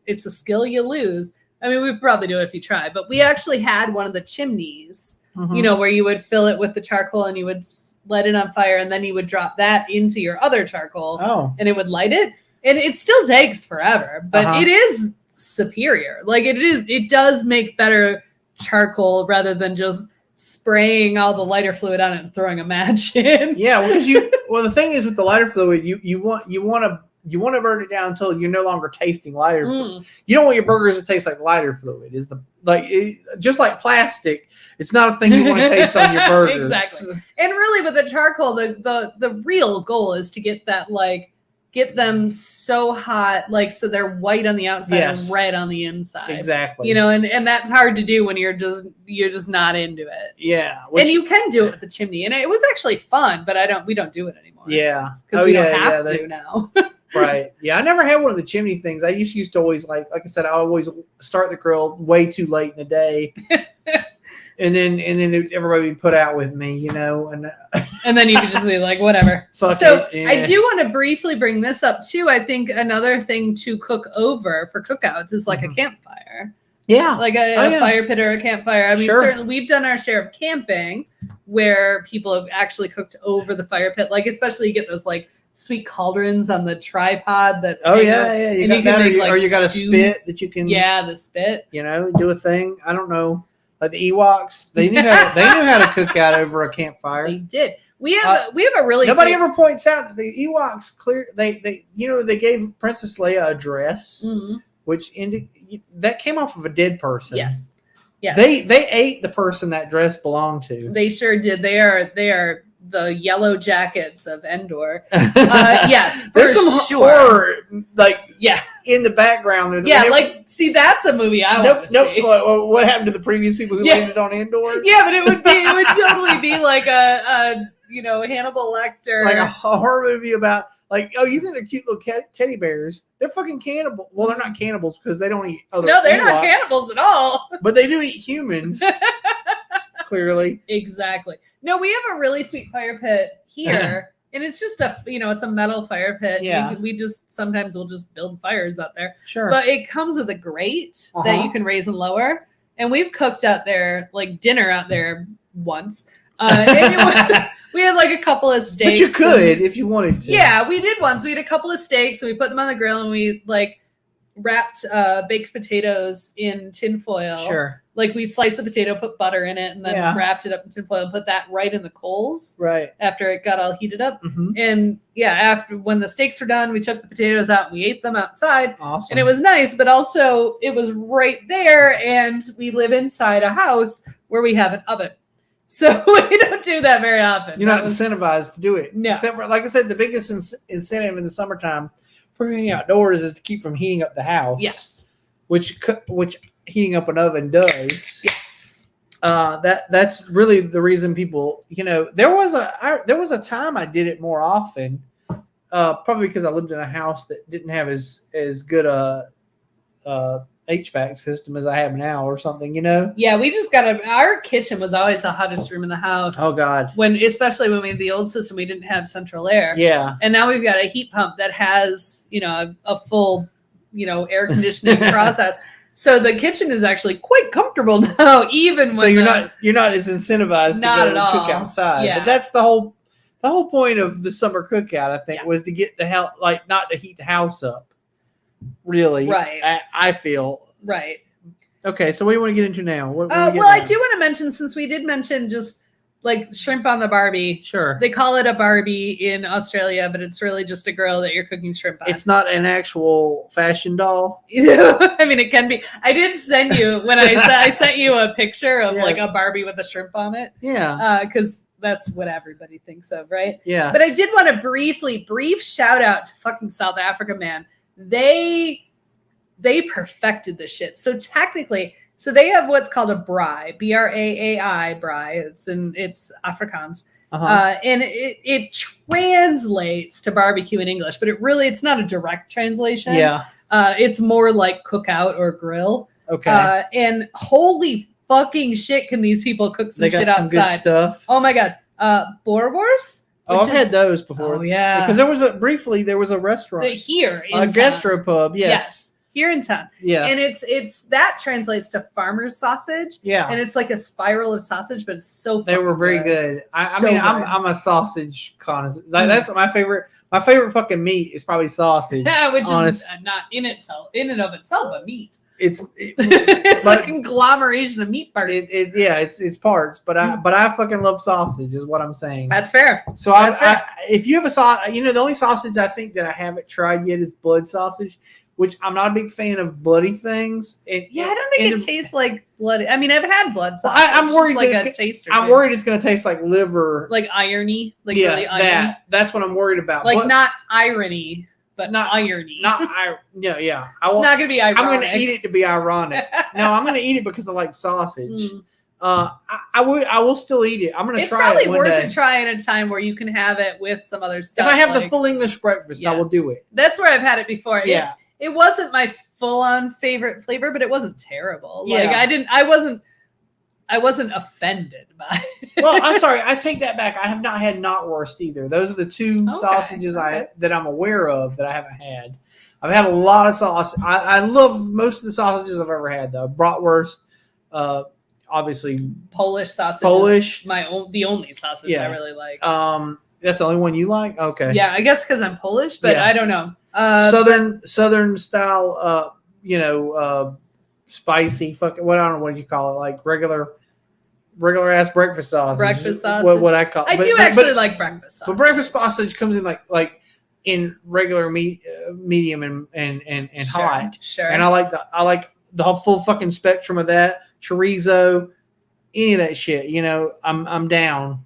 Speaker 1: It's a skill you lose. I mean, we'd probably do it if you try, but we actually had one of the chimneys. Mm-hmm. Where you would fill it with the charcoal and you would let it on fire and then you would drop that into your other charcoal and it would light it. And it still takes forever, but it is superior. Like it does make better charcoal rather than just spraying all the lighter fluid on it and throwing a match in.
Speaker 2: Yeah, because the thing is with the lighter fluid, you want to burn it down until you're no longer tasting lighter fluid. You don't want your burgers to taste like lighter fluid. Just like plastic, it's not a thing you want to taste on your burgers.
Speaker 1: Exactly. And really with the charcoal, the real goal is to get them so hot, so they're white on the outside and red on the inside.
Speaker 2: Exactly.
Speaker 1: And that's hard to do when you're just not into it.
Speaker 2: Yeah.
Speaker 1: And you can do it with the chimney. And it was actually fun, but we don't do it anymore.
Speaker 2: Yeah.
Speaker 1: Because we don't have to now.
Speaker 2: Right. Yeah. I never had one of the chimney things. I used to always like I said, I always start the grill way too late in the day. and then everybody would put out with me, and
Speaker 1: then you could just be like, whatever.
Speaker 2: Fuck
Speaker 1: so
Speaker 2: it, yeah.
Speaker 1: I do want to briefly bring this up too. I think another thing to cook over for cookouts is like a campfire.
Speaker 2: Yeah.
Speaker 1: Like a fire pit or a campfire. I mean, certainly we've done our share of camping where people have actually cooked over the fire pit. Like, especially you get those like sweet cauldrons on the tripod that
Speaker 2: you got that or you got a spit that you can
Speaker 1: the spit
Speaker 2: do a thing. I don't know, like the Ewoks, they knew how to cook out over a campfire.
Speaker 1: They did. We have a really
Speaker 2: nobody ever points out that the Ewoks they gave Princess Leia a dress which that came off of a dead person.
Speaker 1: Yes.
Speaker 2: They ate the person that dress belonged to.
Speaker 1: They sure did. They are the yellow jackets of Endor. Yes,
Speaker 2: there's some horror, in the background there.
Speaker 1: Yeah, see, that's a movie I want to see.
Speaker 2: What happened to the previous people who landed on Endor?
Speaker 1: Yeah, but it would totally be like a Hannibal Lecter.
Speaker 2: Like a horror movie about, like, oh, you think they're cute little teddy bears? They're fucking cannibals. Well, they're not cannibals because they don't eat other
Speaker 1: No, they're
Speaker 2: Ewoks,
Speaker 1: not cannibals at all.
Speaker 2: But they do eat humans, clearly.
Speaker 1: Exactly. No, we have a really sweet fire pit here. And it's just it's a metal fire pit.
Speaker 2: Yeah.
Speaker 1: We just sometimes we'll just build fires out there.
Speaker 2: Sure.
Speaker 1: But it comes with a grate that you can raise and lower. And we've cooked out there, like dinner out there once. And we had like a couple of steaks.
Speaker 2: But you could if you wanted to.
Speaker 1: Yeah, we did once. We had a couple of steaks and we put them on the grill and we like wrapped baked potatoes in tinfoil.
Speaker 2: Sure.
Speaker 1: Like we sliced the potato, put butter in it, and then wrapped it up in tinfoil and put that right in the coals.
Speaker 2: Right.
Speaker 1: After it got all heated up. And after when the steaks were done, we took the potatoes out and we ate them outside.
Speaker 2: Awesome.
Speaker 1: And it was nice, but also it was right there. And we live inside a house where we have an oven. So we don't do that very often.
Speaker 2: You're not incentivized to do it.
Speaker 1: No.
Speaker 2: Except for, like I said, the biggest incentive in the summertime for being outdoors is to keep from heating up the house.
Speaker 1: Yes.
Speaker 2: Which heating up an oven does.
Speaker 1: Yes.
Speaker 2: That's really the reason people, there was a time I did it more often, probably because I lived in a house that didn't have as good a HVAC system as I have now or something,
Speaker 1: Yeah, we just our kitchen was always the hottest room in the house.
Speaker 2: Oh God.
Speaker 1: Especially when we had the old system, we didn't have central air.
Speaker 2: Yeah.
Speaker 1: And now we've got a heat pump that has, a full, air conditioning process. So the kitchen is actually quite comfortable now, even when
Speaker 2: you're not as incentivized to go and cook outside.
Speaker 1: Yeah.
Speaker 2: But that's the whole point of the summer cookout, I think, was to get the hell, like, not to heat the house up. Really,
Speaker 1: right?
Speaker 2: I feel
Speaker 1: right.
Speaker 2: Okay, so what do you want to get into now?
Speaker 1: I do want to mention, since we did mention just like shrimp on the Barbie.
Speaker 2: Sure.
Speaker 1: They call it a Barbie in Australia, but it's really just a girl that you're cooking shrimp on.
Speaker 2: It's not an actual fashion doll.
Speaker 1: I mean, it can be. I did send you when I sent you a picture of like a Barbie with a shrimp on it.
Speaker 2: Yeah.
Speaker 1: Because that's what everybody thinks of, right?
Speaker 2: Yeah.
Speaker 1: But I did want to brief shout out to fucking South Africa, man. They perfected the shit. So technically, they have what's called a braai, braai, braai. It's Afrikaans, and it translates to barbecue in English, but it's not a direct translation.
Speaker 2: Yeah,
Speaker 1: it's more like cookout or grill.
Speaker 2: Okay,
Speaker 1: and holy fucking shit, can these people cook some shit outside?
Speaker 2: Some good stuff.
Speaker 1: Oh my god, boerewors.
Speaker 2: Oh, I've had those before.
Speaker 1: Oh yeah,
Speaker 2: because there was a restaurant
Speaker 1: here,
Speaker 2: a gastropub. Yes.
Speaker 1: Here in town.
Speaker 2: Yeah.
Speaker 1: And it's that translates to farmer's sausage.
Speaker 2: Yeah.
Speaker 1: And it's like a spiral of sausage, but it's so
Speaker 2: They were very good. I mean, I'm a sausage connoisseur. That's my favorite fucking meat is probably sausage.
Speaker 1: Yeah, which is not in and of itself a meat.
Speaker 2: It's
Speaker 1: like a conglomeration of meat parts.
Speaker 2: It's parts, but I fucking love sausage is what I'm saying.
Speaker 1: That's fair.
Speaker 2: So if you have a sausage, the only sausage I think that I haven't tried yet is blood sausage, which I'm not a big fan of bloody things.
Speaker 1: I don't think it tastes like bloody. I mean, I've had blood sausage.
Speaker 2: I'm worried
Speaker 1: I'm
Speaker 2: worried it's going to taste like liver,
Speaker 1: like irony, like really iron.
Speaker 2: That's what I'm worried about.
Speaker 1: Like not irony, but not irony.
Speaker 2: Not yeah.
Speaker 1: It's not going to be ironic.
Speaker 2: I'm going to eat it to be ironic. No, I'm going to eat it because I like sausage. I will still eat it. I'm going to try it.
Speaker 1: It's probably worth a try at a time where you can have it with some other stuff.
Speaker 2: If I have the full English breakfast, I will do it.
Speaker 1: That's where I've had it before.
Speaker 2: Yeah.
Speaker 1: It wasn't my full-on favorite flavor, but it wasn't terrible.
Speaker 2: Yeah.
Speaker 1: Like I wasn't offended by it.
Speaker 2: Well, I'm sorry. I take that back. I have not had knotwurst either. Those are the two sausages that I'm aware of that I haven't had. I've had a lot of sauce. I love most of the sausages I've ever had, though. Bratwurst, obviously
Speaker 1: Polish sausage. The only sausage I really like.
Speaker 2: That's the only one you like? Okay.
Speaker 1: Yeah, I guess because I'm Polish, but I don't know.
Speaker 2: Southern style, spicy fucking. I don't know what you call it, like regular ass breakfast sausage.
Speaker 1: Breakfast sausage.
Speaker 2: What I call.
Speaker 1: I do actually like breakfast sausage.
Speaker 2: But breakfast sausage comes in like in regular medium and hot.
Speaker 1: Sure.
Speaker 2: And I like the whole full fucking spectrum of that. Chorizo, any of that shit, I'm down,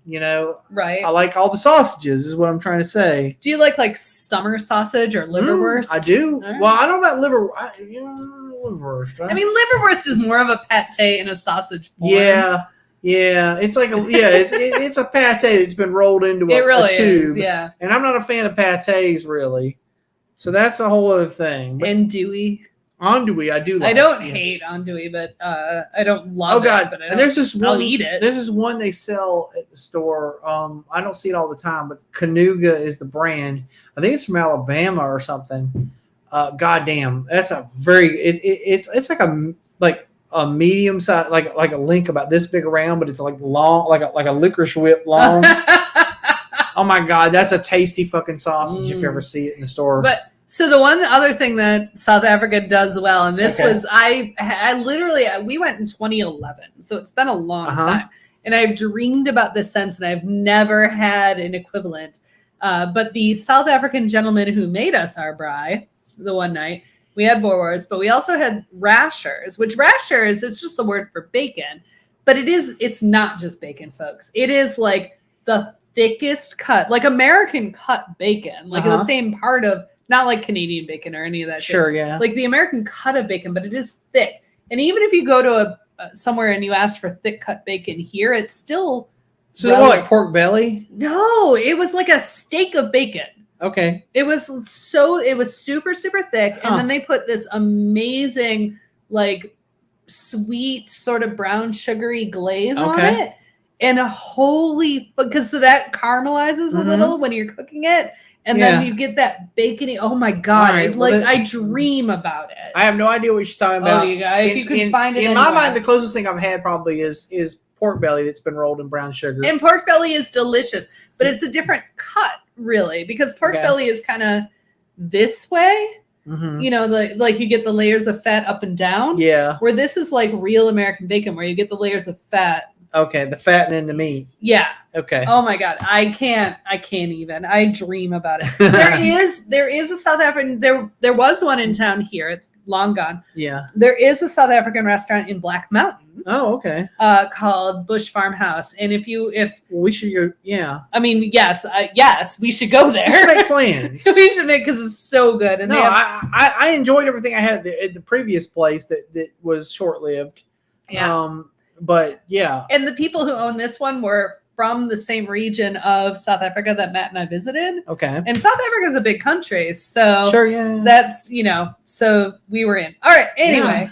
Speaker 1: Right.
Speaker 2: I like all the sausages is what I'm trying to say.
Speaker 1: Do you like summer sausage or liverwurst?
Speaker 2: I do.
Speaker 1: Right.
Speaker 2: Well, I don't know about liverwurst. Right?
Speaker 1: I mean, liverwurst is more of a pate in a sausage form.
Speaker 2: Yeah. Yeah, it's like it's a pate that's been rolled into a tube.
Speaker 1: Is, yeah.
Speaker 2: And I'm not a fan of pates really, so that's a whole other thing. But
Speaker 1: andouille,
Speaker 2: I do. Like,
Speaker 1: I don't hate andouille, but I don't love it.
Speaker 2: God!
Speaker 1: But
Speaker 2: and there's this one.
Speaker 1: I'll eat it.
Speaker 2: There's this one they sell at the store. I don't see it all the time, but Canuga is the brand. I think it's from Alabama or something. Goddamn, that's a very. It's like a medium size, like a link about this big around, but it's like long, like a licorice whip long. Oh my God, that's a tasty fucking sausage if you ever see it in the store.
Speaker 1: But so the one other thing that South Africa does well, and this was I literally we went in 2011, so it's been a long time, and I've dreamed about this since, and I've never had an equivalent. But the South African gentleman who made us our braai the one night. We had boerewors, but we also had rashers, which rashers, it's just the word for bacon, but it's not just bacon, folks. It is like the thickest cut, like American cut bacon, like the same part of, not like Canadian bacon or any of that.
Speaker 2: Sure,
Speaker 1: shit.
Speaker 2: Yeah.
Speaker 1: Like the American cut of bacon, but it is thick. And even if you go to somewhere and you ask for thick cut bacon here, it's still.
Speaker 2: So they're like pork belly?
Speaker 1: No, it was like a steak of bacon.
Speaker 2: Okay.
Speaker 1: It was super, super thick. And then they put this amazing, like sweet sort of brown sugary glaze on it. And because so that caramelizes a little when you're cooking it. And then you get that bacony. Oh my God. Right, I dream about it.
Speaker 2: I have no idea what you're talking about.
Speaker 1: Oh, you guys, if you can find it.
Speaker 2: In my mind, the closest thing I've had probably is pork belly that's been rolled in brown sugar.
Speaker 1: And pork belly is delicious, but it's a different cut. Really, because pork belly is kind of this way, you know, like you get the layers of fat up and down. Yeah. Where this is like real American bacon, where you get the layers of fat.
Speaker 2: Okay, the fat and then the meat.
Speaker 1: Yeah.
Speaker 2: Okay.
Speaker 1: Oh my God, I can't even. I dream about it. There is a South African. There was one in town here. It's long gone. Yeah. There is a South African restaurant in Black Mountain.
Speaker 2: Oh, okay.
Speaker 1: Called Bush Farmhouse, and if
Speaker 2: we should go, yeah.
Speaker 1: I mean, yes, we should go there.
Speaker 2: We should make plans.
Speaker 1: We should make because it's so good. And
Speaker 2: I enjoyed everything I had at the previous place that was short lived. Yeah. But yeah,
Speaker 1: and the people who own this one were from the same region of South Africa that Matt and I visited. Okay. And South Africa is a big country, so sure, yeah. That's so we were in. All right. Anyway. Yeah.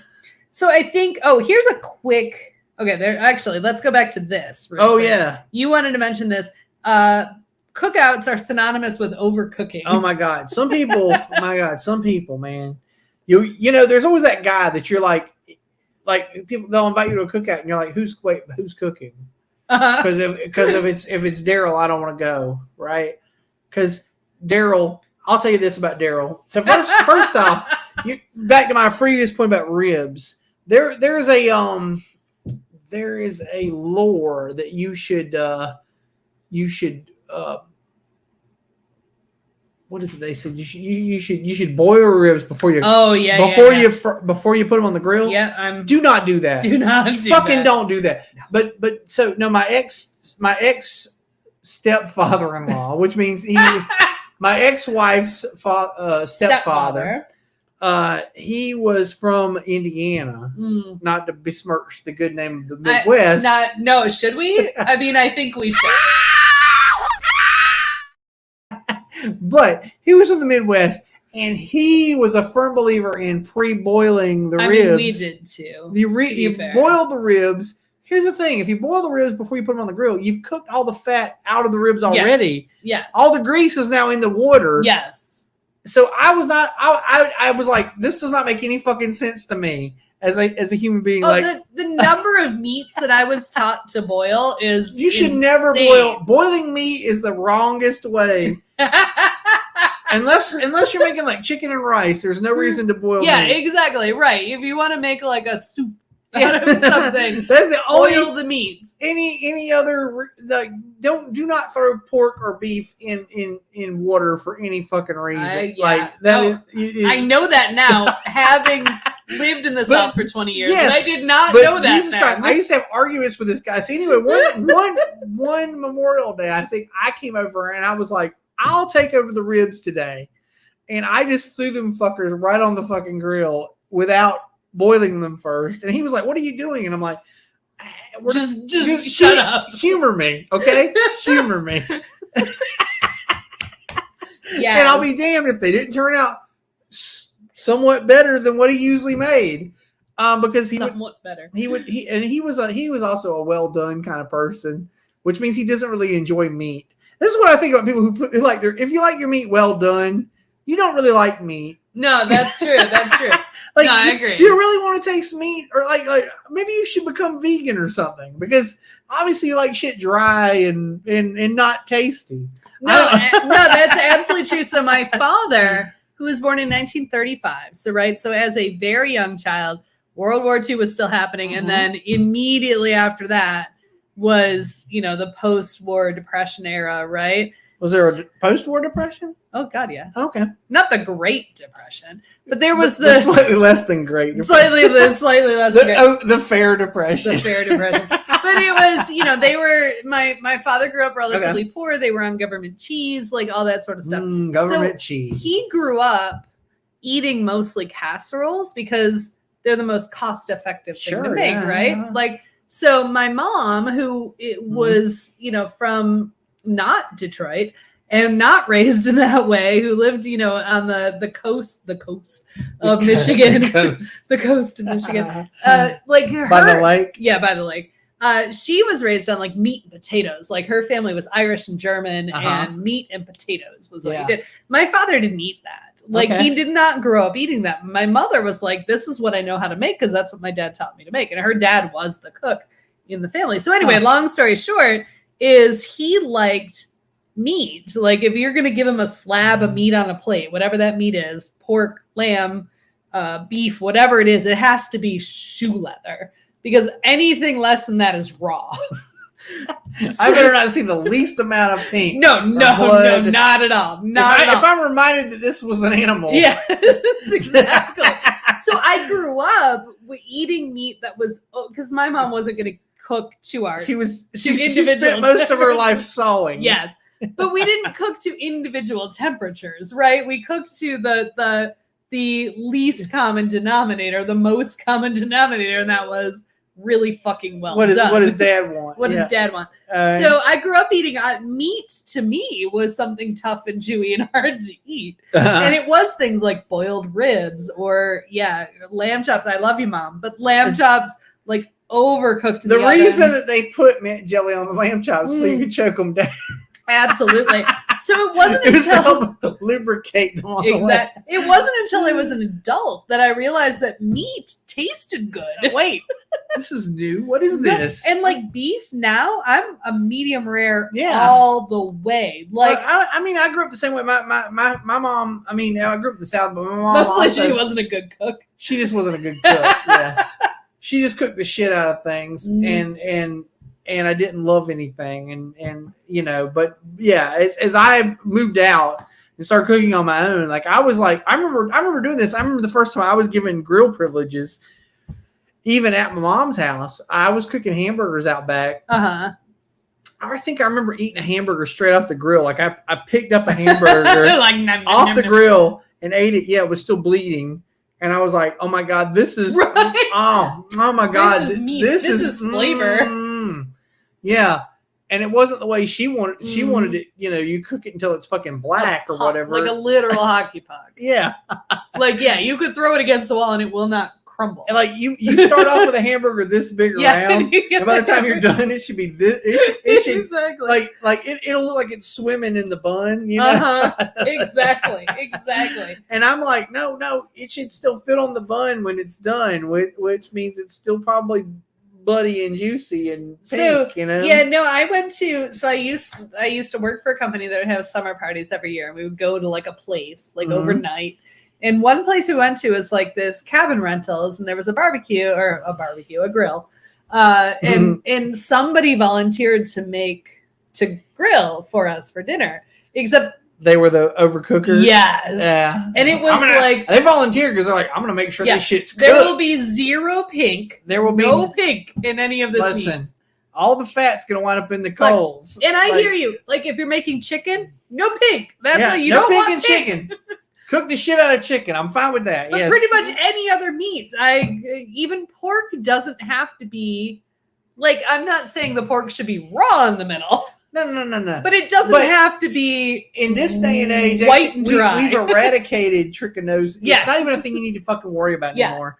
Speaker 1: So I think, here's a quick, let's go back to this. Quick. Yeah. You wanted to mention this. Cookouts are synonymous with overcooking.
Speaker 2: Oh my God. Some people, man, you know, there's always that guy that you're like people, they'll invite you to a cookout and you're like, who's cooking? Because if it's Daryl, I don't want to go. Right. Because Daryl, I'll tell you this about Daryl. So first off, back to my previous point about ribs. There is a lore that you should what is it they said you should boil ribs before you before you put them on the grill. Yeah, do not do that.
Speaker 1: Do not
Speaker 2: don't do that. No. But so no, my ex stepfather-in-law, which means my ex-wife's stepfather. He was from Indiana, not to besmirch the good name of the Midwest.
Speaker 1: No, should we? I mean, I think we should.
Speaker 2: But he was from the Midwest, and he was a firm believer in pre-boiling the ribs.
Speaker 1: Mean, we did too.
Speaker 2: You boiled the ribs. Here's the thing. If you boil the ribs before you put them on the grill, you've cooked all the fat out of the ribs already. Yes. All the grease is now in the water. Yes. So I was like, this does not make any fucking sense to me as a human being.
Speaker 1: The number of meats that I was taught to boil is
Speaker 2: you should never boil. Boiling meat is the wrongest way. unless you're making like chicken and rice, there's no reason to boil.
Speaker 1: Yeah, meat. Exactly right. If you want to make like a soup out of something,
Speaker 2: that's the only
Speaker 1: oil the meat.
Speaker 2: Any other do not throw pork or beef in water for any fucking reason.
Speaker 1: I know that now, having lived in the South for 20 years. Yes, but I did not know that. Jesus Christ,
Speaker 2: I used to have arguments with this guy. So anyway, one Memorial Day, I think I came over and I was like, I'll take over the ribs today, and I just threw them fuckers right on the fucking grill without boiling them first. And he was like, what are you doing? And I'm like,
Speaker 1: Just shut up.
Speaker 2: Humor me, okay? Humor me.
Speaker 1: Yeah.
Speaker 2: And I'll be damned if they didn't turn out somewhat better than what he usually made. Because he was also a well done kind of person, which means he doesn't really enjoy meat. This is what I think about people who like if you like your meat well done, you don't really like meat.
Speaker 1: No, that's true. That's true.
Speaker 2: Like,
Speaker 1: no, I agree.
Speaker 2: Do you really want to taste meat, or like maybe you should become vegan or something? Because obviously you like shit dry and not tasty.
Speaker 1: No, that's absolutely true. So my father, who was born in 1935, so as a very young child, World War II was still happening, and then immediately after that was the post-war Depression era, right?
Speaker 2: Was there a post-war depression?
Speaker 1: Oh God, yeah.
Speaker 2: Okay.
Speaker 1: Not the Great Depression, but there was the
Speaker 2: slightly less than Great Depression.
Speaker 1: slightly less.
Speaker 2: The Fair Depression.
Speaker 1: The Fair Depression. But it was, they were. My father grew up relatively poor. They were on government cheese, like all that sort of stuff.
Speaker 2: Government cheese.
Speaker 1: He grew up eating mostly casseroles because they're the most cost-effective thing to make, right?
Speaker 2: Yeah.
Speaker 1: Like, so my mom, who was, from not Detroit and not raised in that way, who lived, on the coast of Michigan, the coast of Michigan, like
Speaker 2: by the lake.
Speaker 1: Yeah, by the lake. She was raised on like meat and potatoes. Like her family was Irish and German, and meat and potatoes was what he did. My father didn't eat that. Like he did not grow up eating that. My mother was like, this is what I know how to make because that's what my dad taught me to make. And her dad was the cook in the family. So anyway, long story short is he liked meat. Like if you're going to give him a slab of meat on a plate, whatever that meat is, pork, lamb, beef, whatever it is, it has to be shoe leather because anything less than that is raw.
Speaker 2: I better not see the least amount of pink.
Speaker 1: No, not at all. If
Speaker 2: I'm reminded that this was an animal.
Speaker 1: Yeah, exactly. So I grew up eating meat that was, because my mom wasn't going to cook to our.
Speaker 2: She spent most of her life sewing.
Speaker 1: Yes, but we didn't cook to individual temperatures, right? We cooked to the least common denominator, the most common denominator, and that was really fucking well done.
Speaker 2: What does Dad want?
Speaker 1: What does Dad want? So I grew up eating meat. To me, was something tough and chewy and hard to eat, and it was things like boiled ribs or lamb chops. I love you, Mom, but lamb chops like overcooked.
Speaker 2: The reason that they put mint jelly on the lamb chops so you could choke them down.
Speaker 1: Absolutely. So it wasn't
Speaker 2: until to lubricate them.
Speaker 1: Exactly. It wasn't until I was an adult that I realized that meat tasted good.
Speaker 2: Wait, this is new. What is this?
Speaker 1: And like beef now, I'm a medium rare all the way. Like
Speaker 2: I grew up the same way. My mom. I grew up in the South, but my mom
Speaker 1: mostly she wasn't a good cook.
Speaker 2: She just wasn't a good cook. Yes, she just cooked the shit out of things, and I didn't love anything, but as I moved out and started cooking on my own, like I remember doing this. I remember the first time I was given grill privileges, even at my mom's house. I was cooking hamburgers out back. I think I remember eating a hamburger straight off the grill. Like I picked up a hamburger off the grill and ate it. Yeah, it was still bleeding. And I was like, oh my God, this is, oh my God.
Speaker 1: This is meat. This is flavor.
Speaker 2: Yeah. And it wasn't the way she wanted. She wanted it, you cook it until it's fucking black or whatever.
Speaker 1: Like a literal hockey puck.
Speaker 2: Yeah.
Speaker 1: You could throw it against the wall and it will not crumble.
Speaker 2: And you start off with a hamburger this big around, and by the time you're done, it should be this. It should
Speaker 1: exactly
Speaker 2: it'll look like it's swimming in the bun.
Speaker 1: Exactly.
Speaker 2: And I'm like, no, it should still fit on the bun when it's done, which means it's still probably bloody and juicy and pink,
Speaker 1: I went to, I used to work for a company that would have summer parties every year, and we would go to like a place overnight. And one place we went to was like this cabin rentals, and there was a grill, and somebody volunteered to grill for us for dinner, except
Speaker 2: they were the overcookers.
Speaker 1: Yes.
Speaker 2: Yeah.
Speaker 1: And it was
Speaker 2: they volunteered because they're like, I'm going to make sure this shit's cooked.
Speaker 1: There will be zero pink.
Speaker 2: There will be
Speaker 1: no pink in any of this
Speaker 2: Listen,
Speaker 1: meat.
Speaker 2: All the fat's going to wind up in the coals.
Speaker 1: And I hear you. Like if you're making chicken, no pink. That's what you
Speaker 2: no
Speaker 1: don't
Speaker 2: pink
Speaker 1: want
Speaker 2: in chicken. Cook the shit out of chicken. I'm fine with that.
Speaker 1: But pretty much any other meat. Even pork doesn't have to be Like, I'm not saying the pork should be raw in the middle.
Speaker 2: No.
Speaker 1: But it doesn't have to be
Speaker 2: in this day and age.
Speaker 1: White and dry.
Speaker 2: We've eradicated trichinosis.
Speaker 1: Yes.
Speaker 2: It's not even a thing you need to fucking worry about anymore.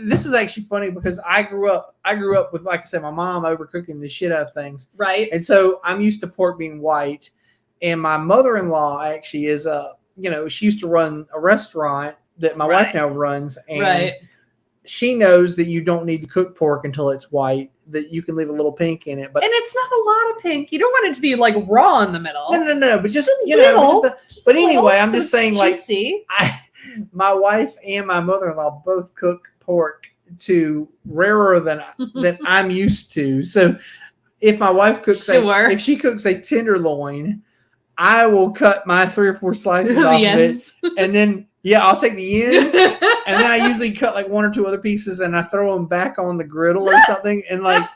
Speaker 2: This is actually funny because I grew up with, like I said, my mom overcooking the shit out of things.
Speaker 1: Right.
Speaker 2: And so I'm used to pork being white. And my mother-in-law actually is she used to run a restaurant that my wife now runs. And she knows that you don't need to cook pork until it's white, that you can leave a little pink in it. But
Speaker 1: and it's not a lot of pink. You don't want it to be like raw in the middle.
Speaker 2: No. But just
Speaker 1: a little.
Speaker 2: But anyway, I'm just saying,
Speaker 1: juicy.
Speaker 2: My wife and my mother-in-law both cook pork to rarer than I'm used to. So if my wife cooks, if she cooks a tenderloin, I will cut my 3 or 4 slices off of it, and then I'll take the ends, and then I usually cut like 1 or 2 other pieces, and I throw them back on the griddle or something, and like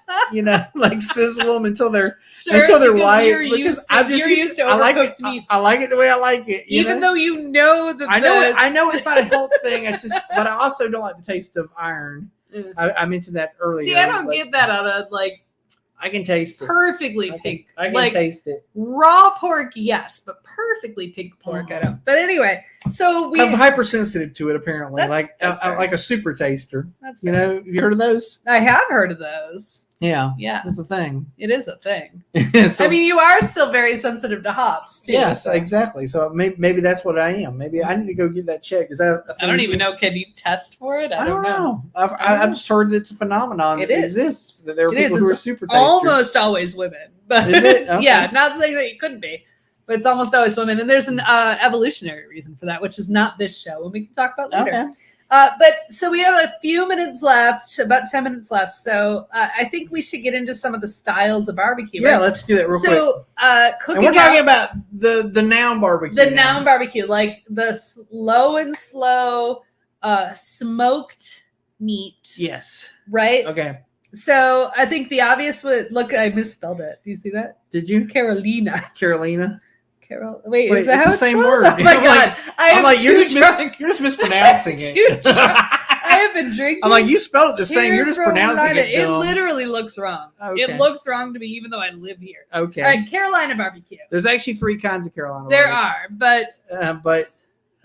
Speaker 2: sizzle them until they're white. Because I'm just used to overcooked meats. I like it the way I like it,
Speaker 1: even though you know that
Speaker 2: I know it's not a health thing. It's just, but I also don't like the taste of iron. I mentioned that earlier.
Speaker 1: See, I don't get that out of like.
Speaker 2: I can taste it.
Speaker 1: Perfectly pink.
Speaker 2: I can taste it.
Speaker 1: Raw pork, yes, but perfectly pink pork, I don't. But anyway, so
Speaker 2: I'm hypersensitive to it apparently,
Speaker 1: that's
Speaker 2: like a super taster.
Speaker 1: That's
Speaker 2: have you heard of those?
Speaker 1: I have heard of those.
Speaker 2: Yeah,
Speaker 1: yeah,
Speaker 2: it's a thing.
Speaker 1: It is a thing. So, I mean, you are still very sensitive to hops, too.
Speaker 2: Yes, exactly. So maybe that's what I am. Maybe I need to go get that checked. Is that?
Speaker 1: I don't even know. Can you test for it? I don't know.
Speaker 2: I've just heard it's a phenomenon that exists. That there are people who are super tasters.
Speaker 1: Almost always women, but
Speaker 2: is it? Okay.
Speaker 1: Yeah, not saying that you couldn't be, but it's almost always women. And there's an evolutionary reason for that, which is not this show, and we can talk about later.
Speaker 2: Okay.
Speaker 1: But so we have a few minutes left, about 10 minutes left. So I think we should get into some of the styles of barbecue.
Speaker 2: Yeah, let's do that real quick.
Speaker 1: So cooking.
Speaker 2: And we're talking about the noun barbecue.
Speaker 1: The noun barbecue, like the slow and slow smoked meat.
Speaker 2: Yes.
Speaker 1: Right?
Speaker 2: Okay.
Speaker 1: So I think the obvious would look. I misspelled it. Do you see that?
Speaker 2: Did you?
Speaker 1: Carolina. Wait, is that how it's
Speaker 2: the same
Speaker 1: spelled?
Speaker 2: word?
Speaker 1: Oh my god! I'm like,
Speaker 2: you're just mispronouncing it.
Speaker 1: I have been drinking.
Speaker 2: I'm like, you spelled it the same. You're just pronouncing it.
Speaker 1: It literally looks wrong. Okay. It looks wrong to me, even though I live here.
Speaker 2: Okay.
Speaker 1: All right, Carolina barbecue.
Speaker 2: There's actually 3 kinds of Carolina.
Speaker 1: There are, but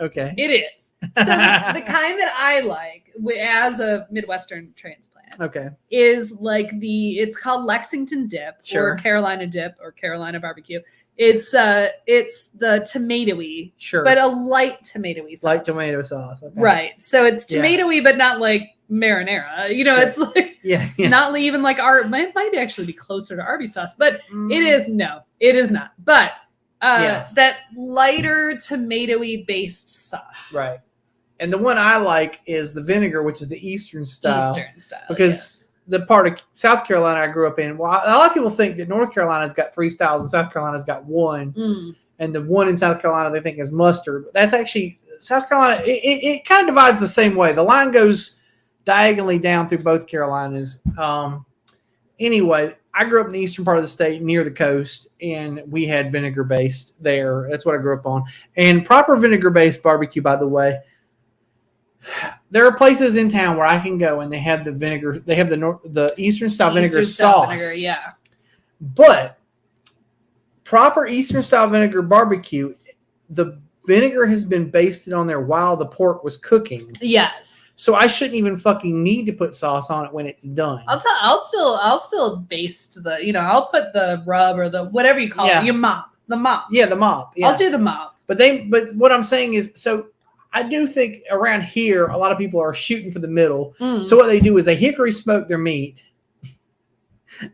Speaker 2: okay,
Speaker 1: it is. So the kind that I like as a Midwestern transplant, is like it's called Lexington dip or Carolina dip or Carolina barbecue. It's the tomatoey, but a light tomatoey sauce.
Speaker 2: Light tomato sauce,
Speaker 1: right? So it's tomatoey, but not like marinara. It's like it's not even like it might actually be closer to Arby's sauce, but it is not. But that lighter tomatoey based sauce,
Speaker 2: right? And the one I like is the vinegar, which is the Eastern style, because. The part of South Carolina I grew up in, well, a lot of people think that North Carolina's got 3 styles and South Carolina's got 1. And the one in South Carolina they think is mustard. But that's actually South Carolina. It kind of divides the same way. The line goes diagonally down through both Carolinas. Anyway, I grew up in the eastern part of the state near the coast, and we had vinegar based there. That's what I grew up on. And proper vinegar based barbecue, by the way. There are places in town where I can go and they have the vinegar. They have the Eastern style vinegar sauce. But proper Eastern style vinegar barbecue, the vinegar has been basted on there while the pork was cooking.
Speaker 1: Yes.
Speaker 2: So I shouldn't even fucking need to put sauce on it when it's done.
Speaker 1: I'll still baste I'll put the rub or the whatever you call it. Your mop. The mop.
Speaker 2: Yeah, the mop. Yeah.
Speaker 1: I'll do the mop.
Speaker 2: But what I'm saying is, so I do think around here, a lot of people are shooting for the middle. So what they do is they hickory smoke their meat,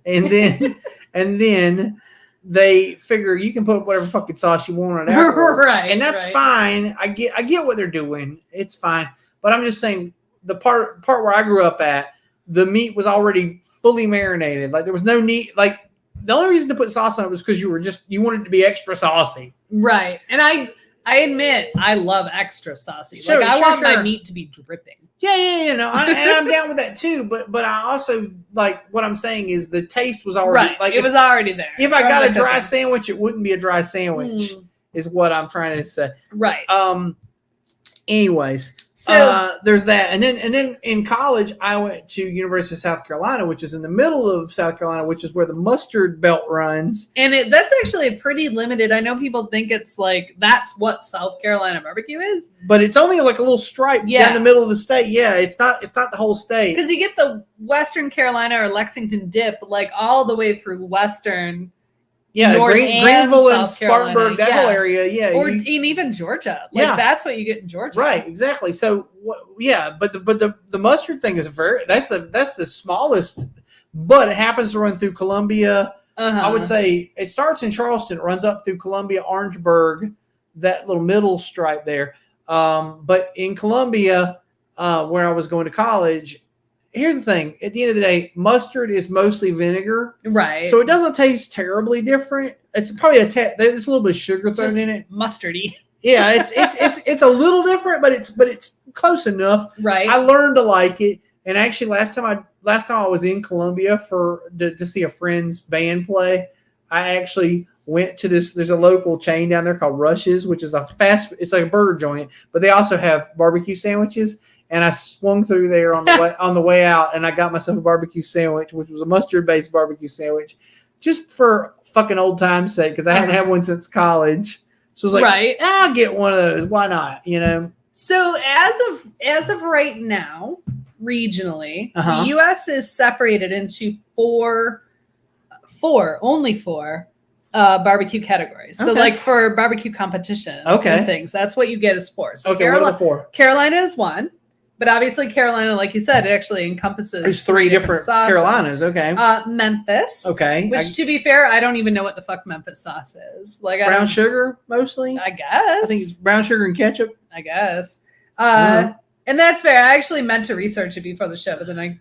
Speaker 2: and then they figure you can put whatever fucking sauce you want on it afterwards.
Speaker 1: Right,
Speaker 2: and that's fine. I get what they're doing. It's fine. But I'm just saying the part where I grew up at, the meat was already fully marinated. Like there was no need. Like the only reason to put sauce on it was because you wanted it to be extra saucy.
Speaker 1: Right, and I admit I love extra saucy. I want my meat to be dripping.
Speaker 2: Yeah, and I'm down with that too. But I also like what I'm saying is the taste was already
Speaker 1: it was already there.
Speaker 2: If I got a dry sandwich, it wouldn't be a dry sandwich. Is what I'm trying to say.
Speaker 1: Right.
Speaker 2: Anyways, so there's that, and then in college I went to University of South Carolina, which is in the middle of South Carolina, which is where the mustard belt runs.
Speaker 1: And that's actually pretty limited. I know people think it's like that's what South Carolina barbecue is,
Speaker 2: but it's only like a little stripe down the middle of the state. Yeah, it's not the whole state,
Speaker 1: because you get the Western Carolina or Lexington dip like all the way through Western.
Speaker 2: Yeah, Greenville and Spartanburg, that whole area,
Speaker 1: and even Georgia, that's what you get in Georgia,
Speaker 2: right? Exactly. So, but the mustard thing is that's the smallest, but it happens to run through Columbia. I would say it starts in Charleston, it runs up through Columbia, Orangeburg, that little middle stripe there. But in Columbia, where I was going to college. Here's the thing. At the end of the day, mustard is mostly vinegar.
Speaker 1: Right.
Speaker 2: So it doesn't taste terribly different. It's probably there's a little bit of sugar thrown in it.
Speaker 1: Mustardy.
Speaker 2: Yeah, it's a little different, but it's close enough.
Speaker 1: Right.
Speaker 2: I learned to like it. And actually last time I was in Columbia to see a friend's band play, I actually went to there's a local chain down there called Rush's, which is it's like a burger joint, but they also have barbecue sandwiches. And I swung through there on the way out, and I got myself a barbecue sandwich, which was a mustard-based barbecue sandwich, just for fucking old time's sake, because I hadn't had one since college. So I was like, I'll get one of those. Why not?
Speaker 1: So as of right now, regionally, the U.S. is separated into only four barbecue categories. So like for barbecue competitions and things, that's what you get is 4. So
Speaker 2: what are the 4?
Speaker 1: Carolina is 1. But obviously Carolina, like you said, it actually encompasses
Speaker 2: there's 3 different Carolinas. Okay.
Speaker 1: Memphis.
Speaker 2: Okay.
Speaker 1: Which to be fair, I don't even know what the fuck Memphis sauce is. Like
Speaker 2: brown sugar mostly?
Speaker 1: I guess.
Speaker 2: I think it's brown sugar and ketchup.
Speaker 1: I guess. And that's fair. I actually meant to research it before the show, but then I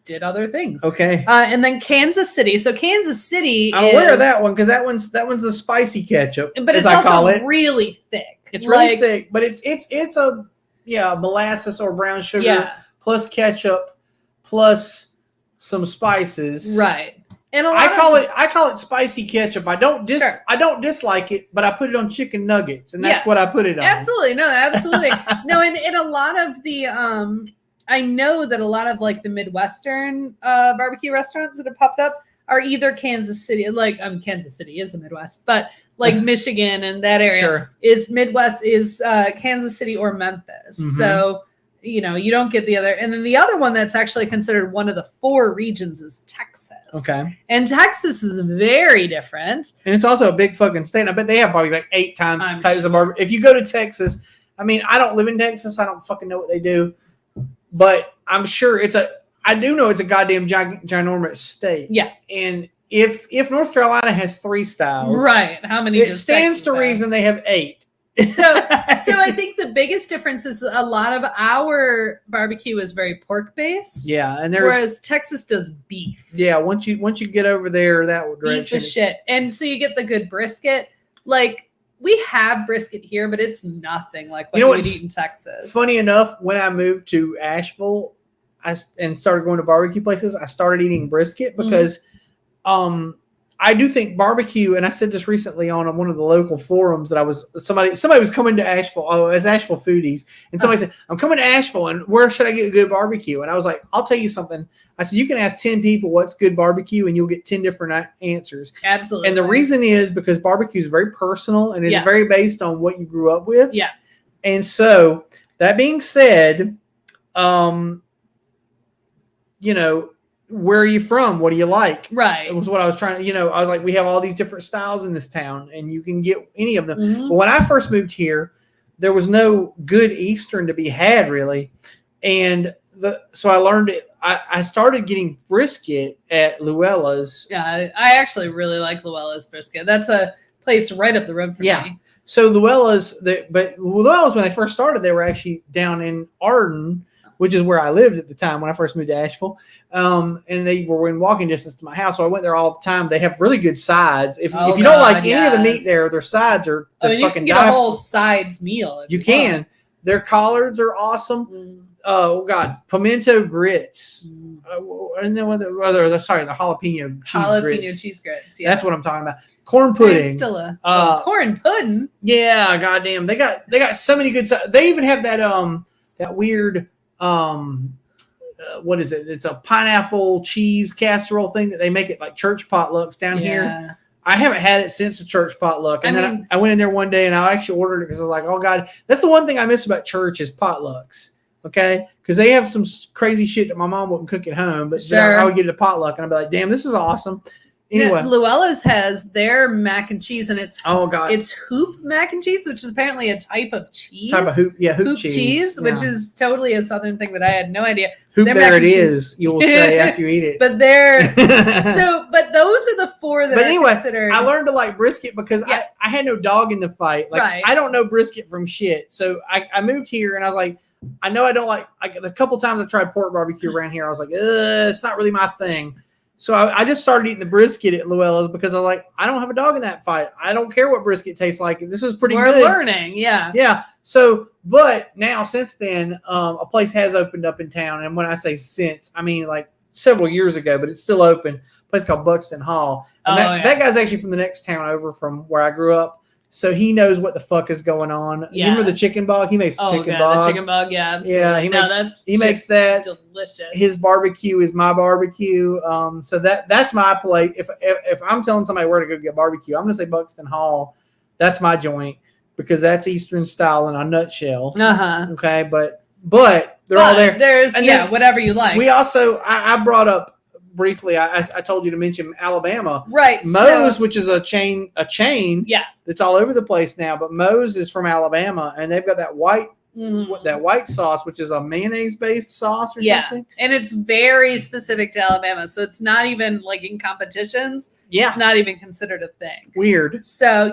Speaker 1: did other things.
Speaker 2: Okay.
Speaker 1: And then Kansas City. So Kansas City
Speaker 2: I'm aware of that one because that one's the spicy ketchup.
Speaker 1: But it's also really thick.
Speaker 2: It's really thick, but it's a molasses or brown sugar plus ketchup plus some spices.
Speaker 1: Right. And
Speaker 2: I call it spicy ketchup. I don't dislike it, but I put it on chicken nuggets, and that's what I put it on.
Speaker 1: Absolutely. No, absolutely. No, and a lot of the I know that a lot of like the Midwestern barbecue restaurants that have popped up are either Kansas City, Kansas City is the Midwest, but like Michigan and that area is Midwest is Kansas City or Memphis. Mm-hmm. So, you don't get the other. And then the other one that's actually considered one of the 4 regions is Texas.
Speaker 2: Okay.
Speaker 1: And Texas is very different.
Speaker 2: And it's also a big fucking state. And I bet they have probably like 8 types of barbecue. If you go to Texas, I mean, I don't live in Texas. I don't fucking know what they do. But I'm sure I do know it's a goddamn ginormous state.
Speaker 1: Yeah.
Speaker 2: And if North Carolina has 3 styles,
Speaker 1: right? How many?
Speaker 2: It stands to reason they have 8.
Speaker 1: So I think the biggest difference is a lot of our barbecue is very pork based.
Speaker 2: Yeah, and
Speaker 1: whereas Texas does beef.
Speaker 2: Yeah, once you get over there, that direction.
Speaker 1: Beef is shit, and so you get the good brisket. Like we have brisket here, but it's nothing like what we'd eat in Texas.
Speaker 2: Funny enough, when I moved to Asheville, and started going to barbecue places, I started eating brisket because. I do think barbecue, and I said this recently on one of the local forums that somebody was coming to Asheville, as Asheville foodies, and somebody said, I'm coming to Asheville, and where should I get a good barbecue? And I was like, I'll tell you something. I said, you can ask 10 people what's good barbecue, and you'll get 10 different answers.
Speaker 1: Absolutely.
Speaker 2: And the reason is because barbecue is very personal, and it's very based on what you grew up with.
Speaker 1: Yeah.
Speaker 2: And so, that being said, where are you from? What do you like?
Speaker 1: Right.
Speaker 2: It was what I was trying to, I was like, we have all these different styles in this town and you can get any of them. Mm-hmm. But when I first moved here, there was no good Eastern to be had really. And so I learned it. I started getting brisket at Luella's.
Speaker 1: Yeah. I actually really like Luella's brisket. That's a place right up the road from me.
Speaker 2: So Luella's, when they first started, they were actually down in Arden, which is where I lived at the time when I first moved to Asheville. And they were in walking distance to my house. So I went there all the time. They have really good sides. If you don't like any of the meat there, their sides are
Speaker 1: fucking you can get a whole sides meal.
Speaker 2: You can. Want. Their collards are awesome. Oh, God. Pimento grits. And then the jalapeno cheese grits.
Speaker 1: Jalapeno cheese grits, yeah.
Speaker 2: That's what I'm talking about. Corn pudding.
Speaker 1: It's still a corn pudding.
Speaker 2: Yeah, goddamn. They got so many good stuff. They even have that weird what is it? It's a pineapple cheese casserole thing that they make it like church potlucks down here. I haven't had it since the church potluck. And then I went in there one day and I actually ordered it because I was like, oh God, that's the one thing I miss about church is potlucks. Okay. Because they have some crazy shit that my mom wouldn't cook at home, but I would get it a potluck and I'd be like, damn, this is awesome. Anyway,
Speaker 1: Luella's has their mac and cheese, and it's
Speaker 2: God,
Speaker 1: it's hoop mac and cheese, which is apparently a type of cheese.
Speaker 2: Hoop cheese,
Speaker 1: which is totally a southern thing that I had no idea.
Speaker 2: Hoop there it is, you will say after you eat it.
Speaker 1: But but those are the four that are considered.
Speaker 2: I learned to like brisket because I had no dog in the fight. Like I don't know brisket from shit. So I moved here and I was like, I know I don't like a couple times I tried pork barbecue around here. I was like, it's not really my thing. So I just started eating the brisket at Luella's because I was like, I don't have a dog in that fight. I don't care what brisket tastes like. This is pretty good.
Speaker 1: We're learning, yeah.
Speaker 2: Yeah. So, but now since then, a place has opened up in town. And when I say since, I mean like several years ago, but it's still open. A place called Buxton Hall. And that guy's actually from the next town over from where I grew up. So he knows what the fuck is going on. Yes. You remember the chicken bog? He makes the chicken bog.
Speaker 1: The chicken bog, yeah, absolutely.
Speaker 2: Yeah, he makes that.
Speaker 1: Delicious.
Speaker 2: His barbecue is my barbecue. So that's my plate. If I'm telling somebody where to go get barbecue, I'm gonna say Buxton Hall. That's my joint because that's Eastern style in a nutshell. Okay, but they're all there.
Speaker 1: There's whatever you like.
Speaker 2: We also I brought up briefly, I told you to mention Alabama.
Speaker 1: Right.
Speaker 2: Moe's, which is a chain that's all over the place now, but Moe's is from Alabama and they've got that white sauce, which is a mayonnaise based sauce or something.
Speaker 1: And it's very specific to Alabama. So it's not even like in competitions.
Speaker 2: Yeah.
Speaker 1: It's not even considered a thing.
Speaker 2: Weird.
Speaker 1: So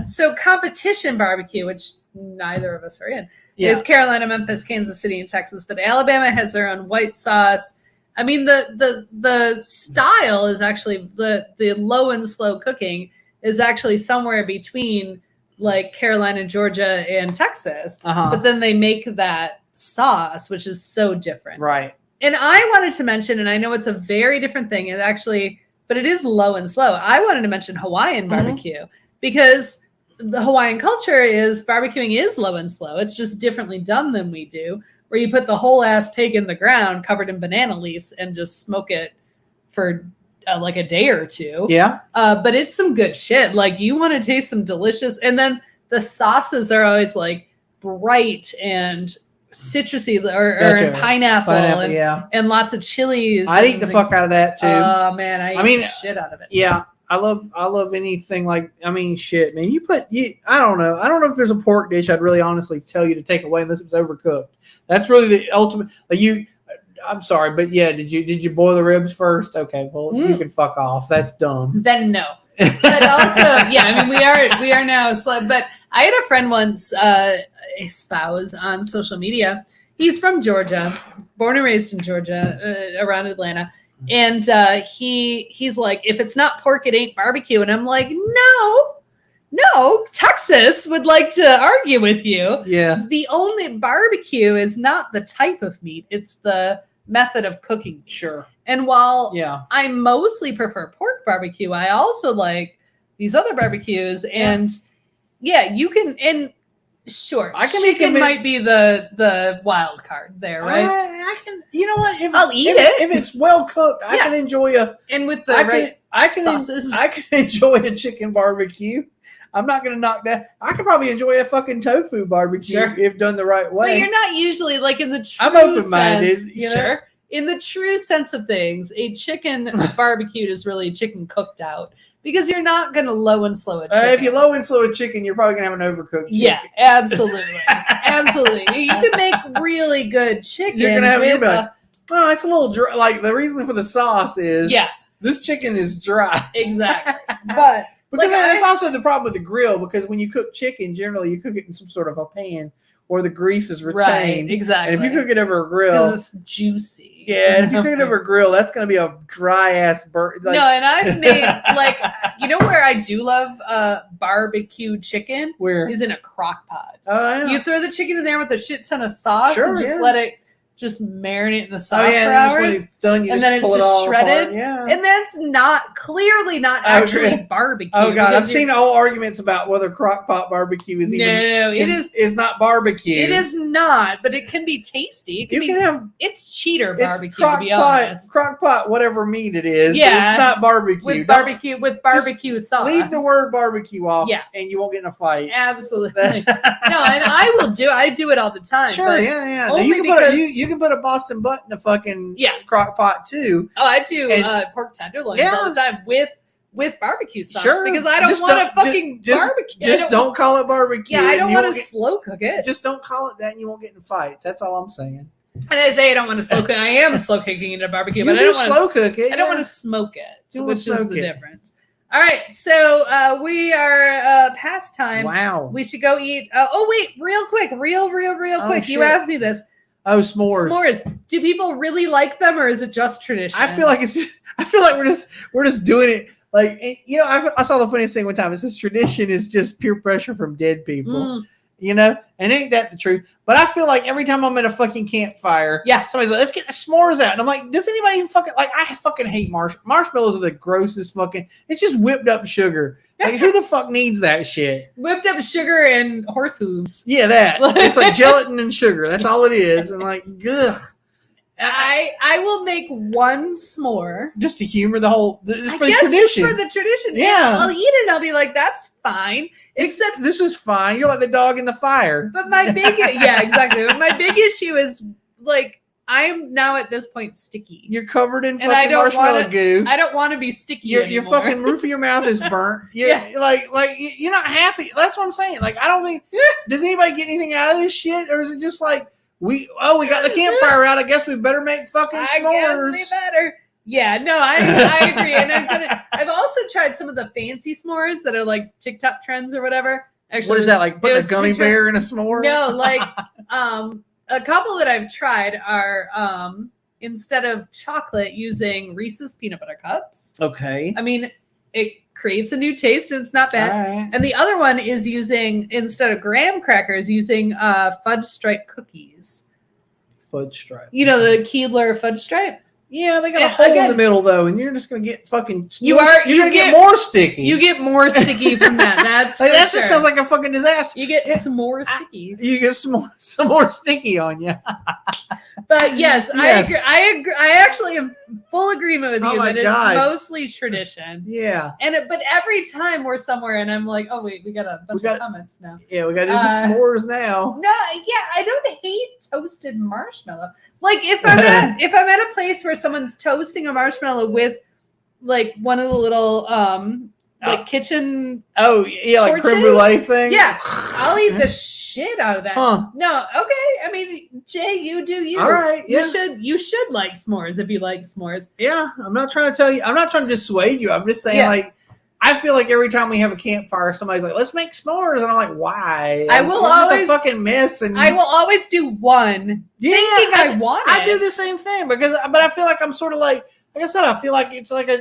Speaker 1: so competition barbecue, which neither of us are in, is Carolina, Memphis, Kansas City, and Texas. But Alabama has their own white sauce. I mean, the style is actually the low and slow cooking is actually somewhere between like Carolina, Georgia, and Texas. But then they make that sauce, which is so different.
Speaker 2: Right.
Speaker 1: And I wanted to mention, and I know it's a very different thing, but it is low and slow. I wanted to mention Hawaiian barbecue because the Hawaiian culture is barbecuing is low and slow. It's just differently done than we do. Where you put the whole ass pig in the ground covered in banana leaves and just smoke it for like a day or two.
Speaker 2: Yeah.
Speaker 1: But it's some good shit. Like you want to taste some delicious. And then the sauces are always like bright and citrusy or pineapple and lots of chilies.
Speaker 2: I'd eat the fuck out of that too.
Speaker 1: Oh man, I eat the shit out of it.
Speaker 2: Yeah. I love anything like, shit, man. I don't know. I don't know if there's a pork dish I'd really honestly tell you to take away unless it was overcooked. That's really the ultimate. I'm sorry, but yeah, did you boil the ribs first? Okay, well you can fuck off. That's dumb.
Speaker 1: Then no. But also, we are now. But I had a friend once, espouse on social media. He's from Georgia, born and raised in Georgia, around Atlanta. And he's like, if it's not pork, it ain't barbecue. And I'm like, no, Texas would like to argue with you.
Speaker 2: Yeah.
Speaker 1: The only barbecue is not the type of meat. It's the method of cooking meat.
Speaker 2: Sure.
Speaker 1: And while I mostly prefer pork barbecue, I also like these other barbecues. And you can, and sure, chicken might be the wild card there, right?
Speaker 2: I can, you know what?
Speaker 1: I'll eat it.
Speaker 2: If it's well cooked, I can enjoy
Speaker 1: and with the sauces.
Speaker 2: I can enjoy a chicken barbecue. I'm not going to knock that. I could probably enjoy a fucking tofu barbecue if done the right way.
Speaker 1: But you're not usually like in the true
Speaker 2: I'm open-minded.
Speaker 1: Sure. In the true sense of things, a chicken barbecued is really chicken cooked out because you're not going to low and slow a chicken.
Speaker 2: If you low and slow a chicken, you're probably going to have an overcooked chicken.
Speaker 1: Yeah, absolutely. Absolutely. You can make really good chicken.
Speaker 2: You're going to have it's a little dry. Like the reason for the sauce is this chicken is dry.
Speaker 1: Exactly. But
Speaker 2: because that's also the problem with the grill, because when you cook chicken, generally you cook it in some sort of a pan where the grease is retained.
Speaker 1: Right, exactly.
Speaker 2: And if you cook it over a grill,
Speaker 1: because it's juicy.
Speaker 2: Yeah, and if you cook it over a grill, that's going to be a dry ass burn.
Speaker 1: No, and I've made where I do love barbecue chicken?
Speaker 2: Where?
Speaker 1: Is in a crock pot.
Speaker 2: Oh, yeah.
Speaker 1: You throw the chicken in there with a shit ton of sauce and just let it just marinate in the sauce for hours. When it's
Speaker 2: done,
Speaker 1: and then it's just shredded.
Speaker 2: Yeah.
Speaker 1: And that's clearly not actually barbecue.
Speaker 2: Oh God, I've seen all arguments about whether crock pot barbecue is is not barbecue.
Speaker 1: It is not, but it can be tasty. It's cheater barbecue, to be honest.
Speaker 2: Crock pot, whatever meat it is. Yeah. It's not barbecue.
Speaker 1: With barbecue sauce.
Speaker 2: Leave the word barbecue off and you won't get in a fight.
Speaker 1: Absolutely. No, and I do it all the time.
Speaker 2: Sure, yeah. Only because you can put a Boston butt in a fucking crock pot too.
Speaker 1: Oh, I do pork tenderloins all the time with barbecue sauce because I don't want to fucking barbecue.
Speaker 2: Just don't call it barbecue.
Speaker 1: Yeah, I don't want to slow cook it.
Speaker 2: Just don't call it that and you won't get in fights. That's all I'm saying.
Speaker 1: And I say I don't want to slow cook. I am slow cooking it a barbecue, but I don't want to slow cook it. I don't want to smoke it, which is the difference. All right, so we are past time.
Speaker 2: Wow.
Speaker 1: We should go eat. Real quick. Quick. You asked me this.
Speaker 2: Oh, s'mores.
Speaker 1: S'mores. Do people really like them, or is it just tradition?
Speaker 2: I feel like we're just doing it. Like, I saw the funniest thing one time. It says tradition is just peer pressure from dead people. And ain't that the truth? But I feel like every time I'm at a fucking campfire, somebody's like, let's get the s'mores out. And I'm like, does anybody even fucking, like, I fucking hate marshmallows are the grossest fucking, it's just whipped up sugar. Like, who the fuck needs that shit?
Speaker 1: Whipped up sugar and horse hooves.
Speaker 2: Yeah, that. It's like gelatin and sugar. That's all it is. And like, ugh.
Speaker 1: I will make one s'more.
Speaker 2: Just to humor the whole, for the tradition.
Speaker 1: Just for the tradition. Yeah. I'll eat it and I'll be like, that's fine. Except
Speaker 2: this is fine. You're like the dog in the fire.
Speaker 1: But my big, exactly. But my big issue is, like, I am now at this point sticky.
Speaker 2: You're covered in fucking marshmallow goo.
Speaker 1: I don't want to be sticky
Speaker 2: Your fucking roof of your mouth is burnt. Like you're not happy. That's what I'm saying. Like, I don't think, does anybody get anything out of this shit? Or is it just like, we got the campfire out. I guess we better make fucking s'mores.
Speaker 1: I guess we better. Yeah, no, I agree. And I've also tried some of the fancy s'mores that are like TikTok trends or whatever. Actually,
Speaker 2: what is that, like putting a gummy bear in a s'more?
Speaker 1: No, like a couple that I've tried are instead of chocolate, using Reese's peanut butter cups.
Speaker 2: Okay.
Speaker 1: I mean, it creates a new taste and it's not bad.
Speaker 2: Right.
Speaker 1: And the other one is using, instead of graham crackers, using fudge stripe cookies.
Speaker 2: Fudge stripe.
Speaker 1: You know, the Keebler fudge stripe?
Speaker 2: Yeah, they got a hole in the middle though, and you're just gonna get fucking. You're gonna get more sticky.
Speaker 1: You get more sticky from that. That's
Speaker 2: like, that just sounds like a fucking disaster.
Speaker 1: You get some more sticky.
Speaker 2: You get some more sticky on you.
Speaker 1: But yes, I agree. I actually am full agreement with you that it's mostly tradition.
Speaker 2: Yeah.
Speaker 1: But every time we're somewhere and I'm like, oh wait, we got a bunch of comments now.
Speaker 2: Yeah, we got to do the s'mores now.
Speaker 1: No, I don't hate toasted marshmallow. Like if I'm at a place where someone's toasting a marshmallow with like one of the little like kitchen
Speaker 2: like creme brulee thing.
Speaker 1: Yeah, I'll eat the shit out of that. No, okay. I mean, Jay, you do you.
Speaker 2: All right. Yeah.
Speaker 1: You should like s'mores if you like s'mores.
Speaker 2: Yeah, I'm not trying to tell you. I'm not trying to dissuade you. I'm just saying, like, I feel like every time we have a campfire, somebody's like, "Let's make s'mores," and I'm like, "Why?"
Speaker 1: I will always
Speaker 2: fucking miss, and
Speaker 1: I will always do one.
Speaker 2: Yeah,
Speaker 1: thinking I want it.
Speaker 2: I do the same thing but I feel like I'm sort of like I said, I feel like it's like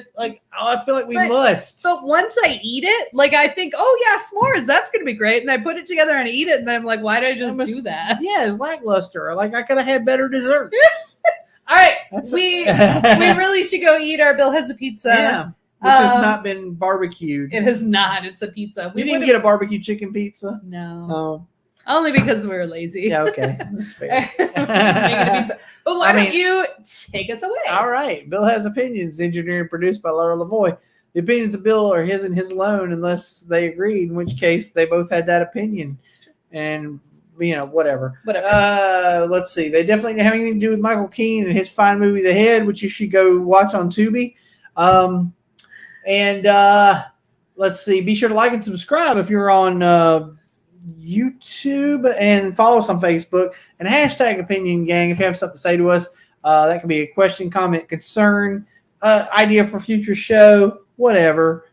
Speaker 2: I feel like we must.
Speaker 1: But once I eat it, like I think, oh yeah, s'mores, that's gonna be great, and I put it together and I eat it, and then I'm like, why did I just do that?
Speaker 2: Yeah, it's lackluster. Like I could have had better desserts.
Speaker 1: All right, we really should go eat our Bill Has a Pizza.
Speaker 2: Yeah, which has not been barbecued.
Speaker 1: It has not. It's a pizza.
Speaker 2: We didn't get a barbecue chicken pizza.
Speaker 1: No.
Speaker 2: Oh.
Speaker 1: Only because we were lazy.
Speaker 2: Yeah, okay. That's fair.
Speaker 1: Pizza. But why don't you take us away?
Speaker 2: All right. Bill Has Opinions, engineered and produced by Laura Lavoie. The opinions of Bill are his and his alone unless they agreed, in which case they both had that opinion. And, whatever. Let's see. They definitely didn't have anything to do with Michael Keane and his fine movie, The Head, which you should go watch on Tubi. Let's see. Be sure to like and subscribe if you're on YouTube, and follow us on Facebook, and hashtag Opinion Gang if you have something to say to us. That can be a question, comment, concern, idea for future show, whatever.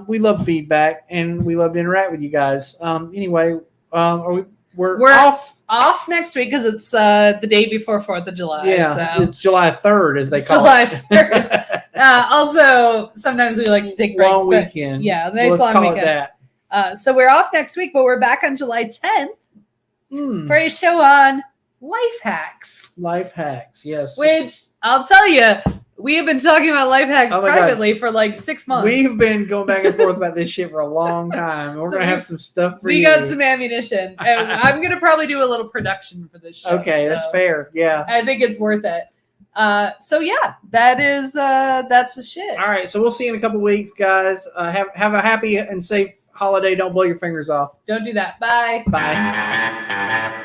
Speaker 2: We love feedback and we love to interact with you guys. Anyway, we're
Speaker 1: off next week because it's the day before 4th of July.
Speaker 2: Yeah, so. It's July 3rd as they call
Speaker 1: it. July 3rd. Also, sometimes we like to take breaks.
Speaker 2: Long weekend.
Speaker 1: Yeah, nice long weekend. That. So we're off next week, but we're back on July 10th for a show on life hacks.
Speaker 2: Life hacks, yes.
Speaker 1: Which I'll tell you, we have been talking about life hacks privately for like 6 months.
Speaker 2: We've been going back and forth about this shit for a long time. We're going to have some stuff for you.
Speaker 1: We got some ammunition. And I'm going to probably do a little production for this show.
Speaker 2: Okay, that's fair. Yeah.
Speaker 1: I think it's worth it. So yeah, that's the shit.
Speaker 2: All right, so we'll see you in a couple weeks, guys. Have a happy and safe holiday. Don't blow your fingers off.
Speaker 1: Don't do that. Bye.
Speaker 2: Bye.